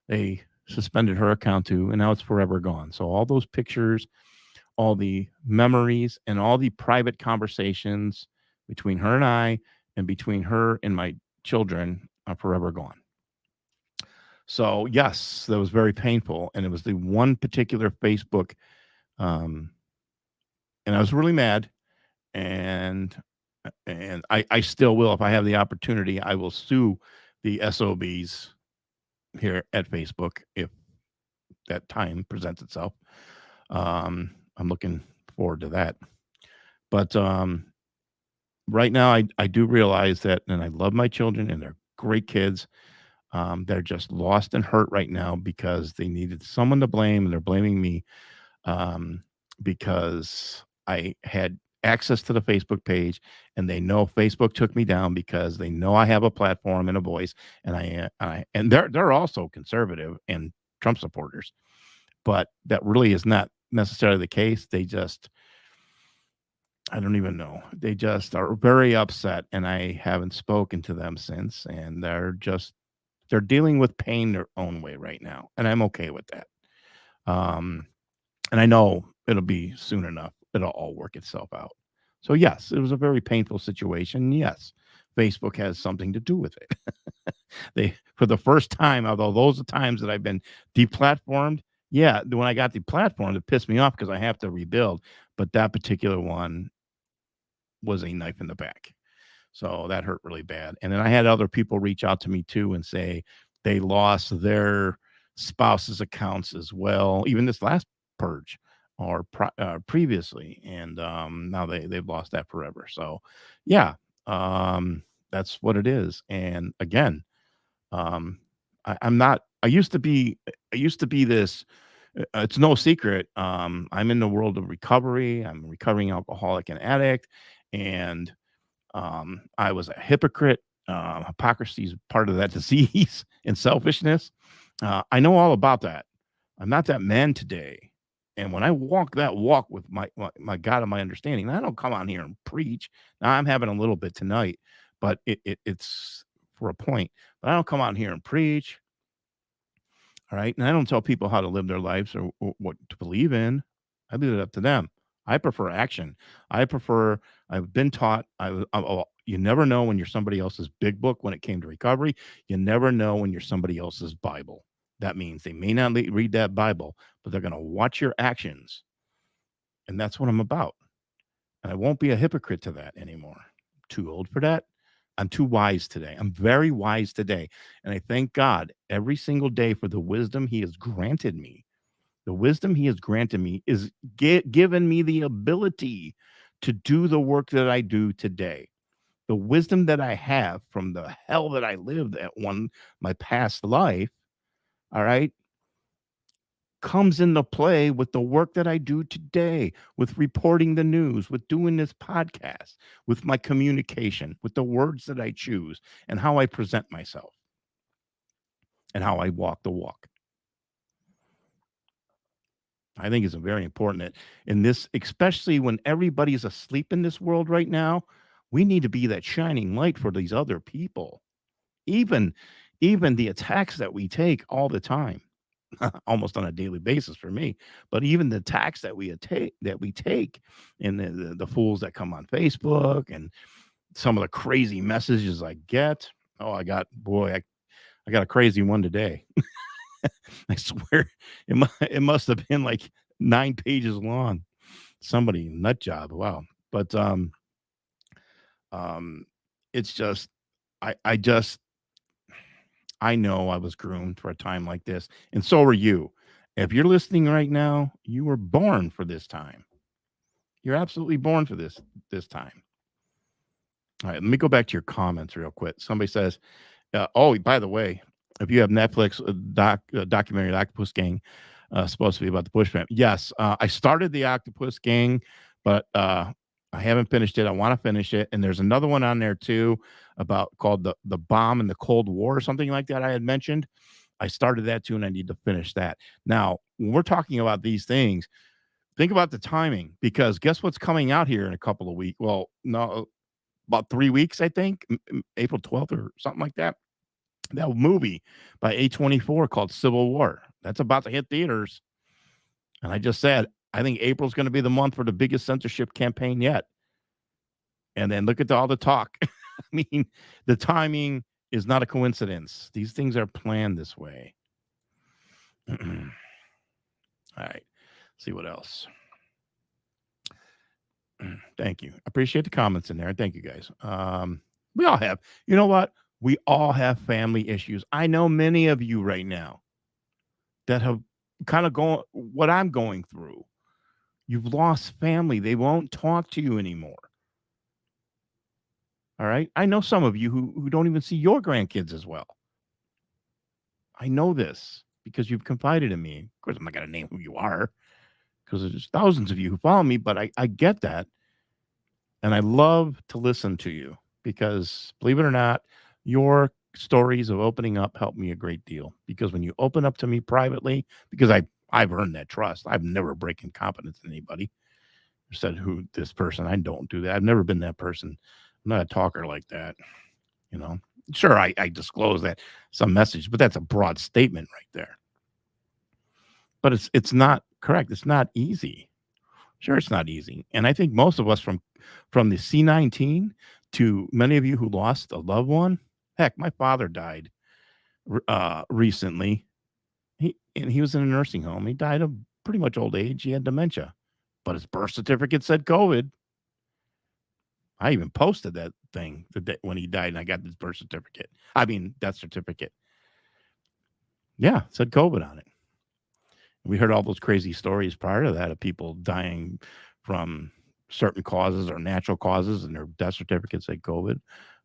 they suspended her account too, and now it's forever gone. So all those pictures, all the memories, and all the private conversations between her and I and between her and my children are forever gone. So yes, that was very painful. And it was the one particular Facebook. And I was really mad. And I still will, if I have the opportunity, I will sue the SOBs here at Facebook if that time presents itself. I'm looking forward to that. But right now, I do realize that, and I love my children, and they're great kids. They're just lost and hurt right now because they needed someone to blame, and they're blaming me because I had access to the Facebook page, and they know Facebook took me down because they know I have a platform and a voice, and and they're also conservative and Trump supporters, but that really is not necessarily the case. They just, I don't even know. They just are very upset, and I haven't spoken to them since, and they're dealing with pain their own way right now, and I'm okay with that. And I know it'll be soon enough. It'll all work itself out. So yes, it was a very painful situation. Yes, Facebook has something to do with it. For the first time, although those are times that I've been deplatformed. Yeah, when I got deplatformed, it pissed me off because I have to rebuild. But that particular one was a knife in the back. So that hurt really bad. And then I had other people reach out to me too and say they lost their spouse's accounts as well, even this last purge or previously. And now they've lost that forever. So yeah, that's what it is. And again, I used to be this, it's no secret. I'm in the world of recovery. I'm a recovering alcoholic and addict. And I was a hypocrite. Hypocrisy is part of that disease and selfishness. I know all about that. I'm not that man today. And when I walk that walk with my God and my understanding, I don't come on here and preach. Now I'm having a little bit tonight, but it's for a point. But I don't come on here and preach. All right. And I don't tell people how to live their lives or what to believe in. I leave it up to them. I prefer action. I've been taught, you never know when you're somebody else's big book when it came to recovery. You never know when you're somebody else's Bible. That means they may not read that Bible, but they're going to watch your actions. And that's what I'm about. And I won't be a hypocrite to that anymore. I'm too old for that. I'm too wise today. I'm very wise today. And I thank God every single day for the wisdom he has granted me. The wisdom he has granted me is given me the ability to do the work that I do today. The wisdom that I have from the hell that I lived at my past life, all right, comes into play with the work that I do today, with reporting the news, with doing this podcast, with my communication, with the words that I choose, and how I present myself, and how I walk the walk. I think it's very important that in this, especially when everybody's asleep in this world right now, we need to be that shining light for these other people. Even the attacks that we take all the time, almost on a daily basis for me, but even the attacks that we take and the fools that come on Facebook and some of the crazy messages I get. Oh, I got a crazy one today. I swear it must have been like 9 pages long. Somebody nut job. Wow. But it's just I know I was groomed for a time like this, and so are you. If you're listening right now, you were born for this time. You're absolutely born for this time. All right, let me go back to your comments real quick. Somebody says, oh, by the way, if you have Netflix documentary, The Octopus Gang, supposed to be about the Bush family. Yes, I started The Octopus Gang, but I haven't finished it. I want to finish it. And there's another one on there too called the bomb in the Cold War or something like that I had mentioned. I started that too, and I need to finish that. Now, when we're talking about these things, think about the timing, because guess what's coming out here in a couple of weeks? Well, no, about 3 weeks, I think, April 12th or something like that. That movie by A24 called Civil War. That's about to hit theaters. And I just said, I think April's going to be the month for the biggest censorship campaign yet. And then look at all the talk. I mean, the timing is not a coincidence. These things are planned this way. All right. See what else. Thank you. Appreciate the comments in there. Thank you, guys. We all have, you know what? We all have family issues. I know many of you right now that have kind of gone what I'm going through. You've lost family. They won't talk to you anymore. All right. I know some of you who don't even see your grandkids as well. I know this because you've confided in me. Of course, I'm not going to name who you are because there's thousands of you who follow me, but I get that. And I love to listen to you because, believe it or not, your stories of opening up help me a great deal. Because when you open up to me privately, because I've earned that trust. I've never broken confidence in anybody. I said who this person, I don't do that. I've never been that person. I'm not a talker like that. You know, sure, I disclose that some message, but that's a broad statement right there. But it's not correct. It's not easy. Sure, it's not easy. And I think most of us from the C-19 to many of you who lost a loved one. Heck, my father died recently. He was in a nursing home. He died of pretty much old age. He had dementia, but his birth certificate said COVID. I even posted that thing the day when he died, and I got his birth certificate. I mean, death certificate. Yeah, it said COVID on it. We heard all those crazy stories prior to that of people dying from certain causes or natural causes, and their death certificates say COVID.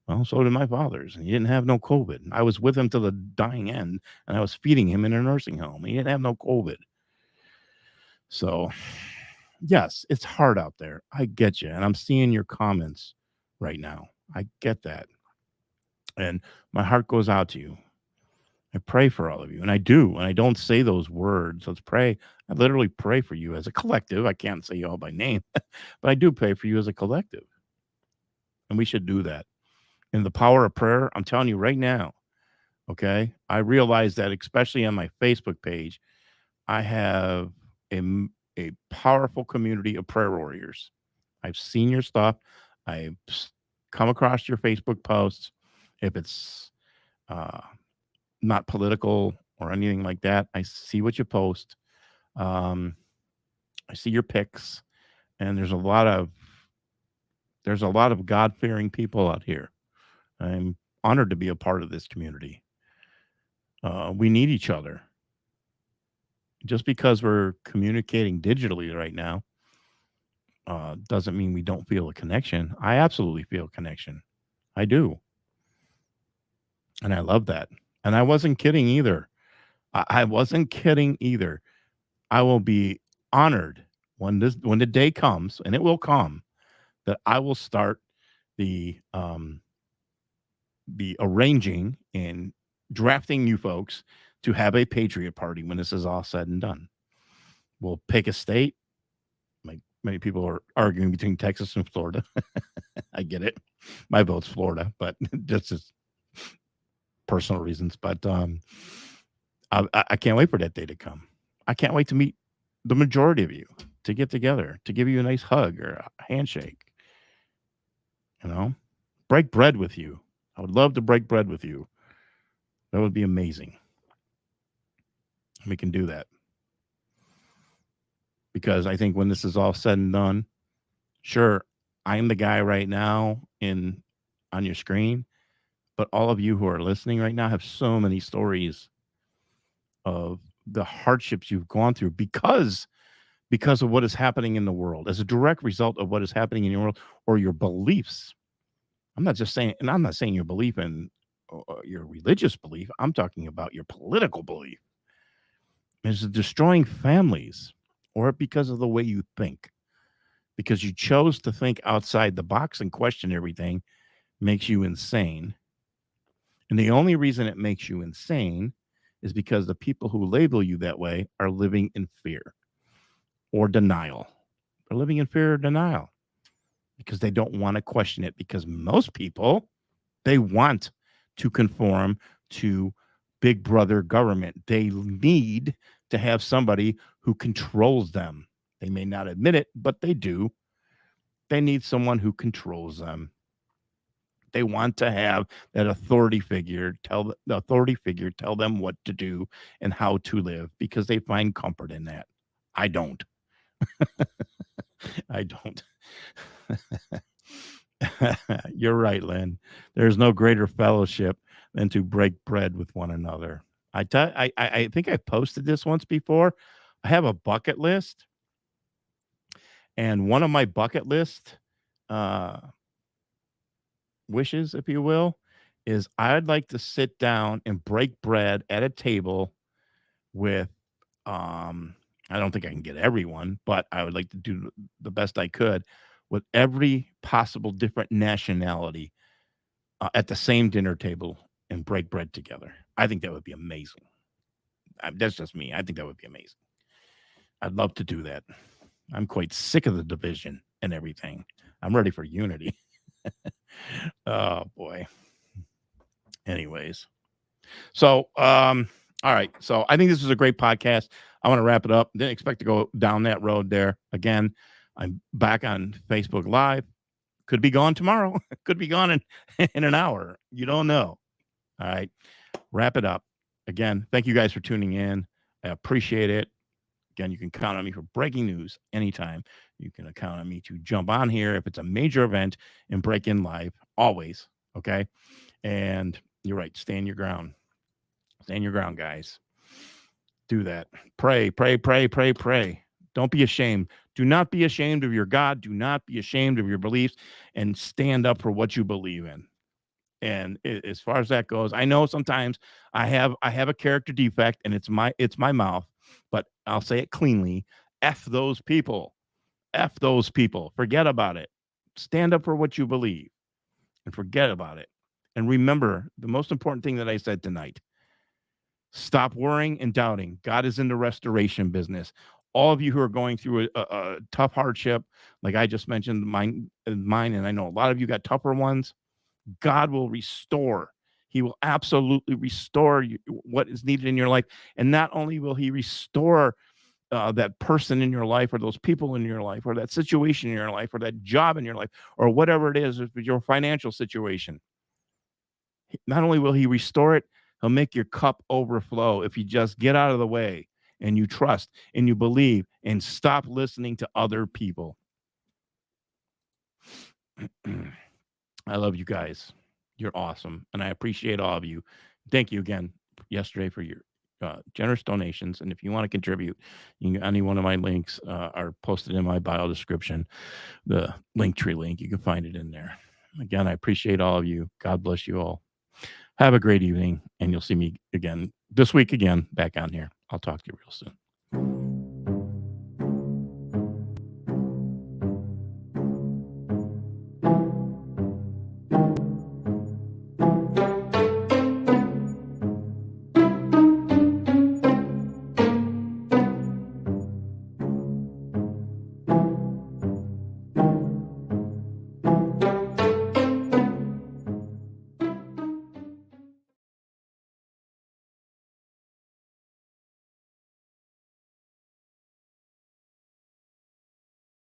Well, so did my father's, and he didn't have no COVID. I was with him to the dying end, and I was feeding him in a nursing home. He didn't have no COVID. So, yes, it's hard out there. I get you, and I'm seeing your comments right now. I get that, and my heart goes out to you. I pray for all of you, and I do, and I don't say those words. Let's pray. I literally pray for you as a collective. I can't say you all by name, but I do pray for you as a collective, and we should do that. And the power of prayer, I'm telling you right now, okay? I realize that, especially on my Facebook page, I have a powerful community of prayer warriors. I've seen your stuff. I've come across your Facebook posts. If it's not political or anything like that, I see what you post. I see your pics, and there's a lot of God-fearing people out here. I'm honored to be a part of this community. We need each other. Just because we're communicating digitally right now doesn't mean we don't feel a connection. I absolutely feel a connection. I do. And I love that. And I wasn't kidding either. I wasn't kidding either. I will be honored when the day comes, and it will come, that I will start the arranging and drafting you folks to have a Patriot Party when this is all said and done. We'll pick a state. Like many people are arguing between Texas and Florida. I get it. My vote's Florida, but just as personal reasons. But I can't wait for that day to come. I can't wait to meet the majority of you, to get together, to give you a nice hug or a handshake. Break bread with you. I would love to break bread with you. That would be amazing. We can do that. Because I think when this is all said and done, sure, I'm the guy right now on your screen, but all of you who are listening right now have so many stories of the hardships you've gone through because of what is happening in the world, as a direct result of what is happening in your world or your beliefs. I'm not saying your belief in your religious belief. I'm talking about your political belief. It's destroying families, or because of the way you think. Because you chose to think outside the box and question everything makes you insane. And the only reason it makes you insane is because the people who label you that way are living in fear or denial. They're living in fear or denial because they don't want to question it, because most people, they want to conform to Big Brother government. They need to have somebody who controls them. They may not admit it, but they do. They need someone who controls them. They want to have that authority figure tell them what to do and how to live, because they find comfort in that. I don't. I don't. You're right, Lynn. There's no greater fellowship than to break bread with one another. I think I posted this once before. I have a bucket list, and one of my bucket list wishes, if you will, is I'd like to sit down and break bread at a table with I don't think I can get everyone, but I would like to do the best I could with every possible different nationality at the same dinner table and break bread together. I think that would be amazing. That's just me. I think that would be amazing. I'd love to do that. I'm quite sick of the division and everything. I'm ready for unity. Oh, boy. Anyways. So, all right. So I think this is a great podcast. I want to wrap it up. Didn't expect to go down that road there. Again, I'm back on Facebook Live. Could be gone tomorrow. Could be gone in an hour. You don't know. All right. Wrap it up. Again, thank you guys for tuning in. I appreciate it. Again, you can count on me for breaking news anytime. You can count on me to jump on here if it's a major event and break in live. Always. Okay. And you're right. Stand your ground. Stand your ground, guys. Do that. Pray, pray, pray, pray, pray. Don't be ashamed. Do not be ashamed of your God. Do not be ashamed of your beliefs, and stand up for what you believe in. And as far as that goes, I know sometimes I have a character defect, and it's my mouth, but I'll say it cleanly. F those people. F those people. Forget about it. Stand up for what you believe and forget about it. And remember the most important thing that I said tonight. Stop worrying and doubting. God is in the restoration business. All of you who are going through a tough hardship, like I just mentioned, mine, and I know a lot of you got tougher ones, God will restore. He will absolutely restore what is needed in your life. And not only will he restore that person in your life, or those people in your life, or that situation in your life, or that job in your life, or whatever it is, your financial situation. Not only will he restore it, he'll make your cup overflow if you just get out of the way and you trust and you believe and stop listening to other people. I love you guys. You're awesome. And I appreciate all of you. Thank you again yesterday for your generous donations. And if you want to contribute, any one of my links are posted in my bio description. The Linktree link, you can find it in there. Again, I appreciate all of you. God bless you all. Have a great evening, and you'll see me again this week again back on here. I'll talk to you real soon.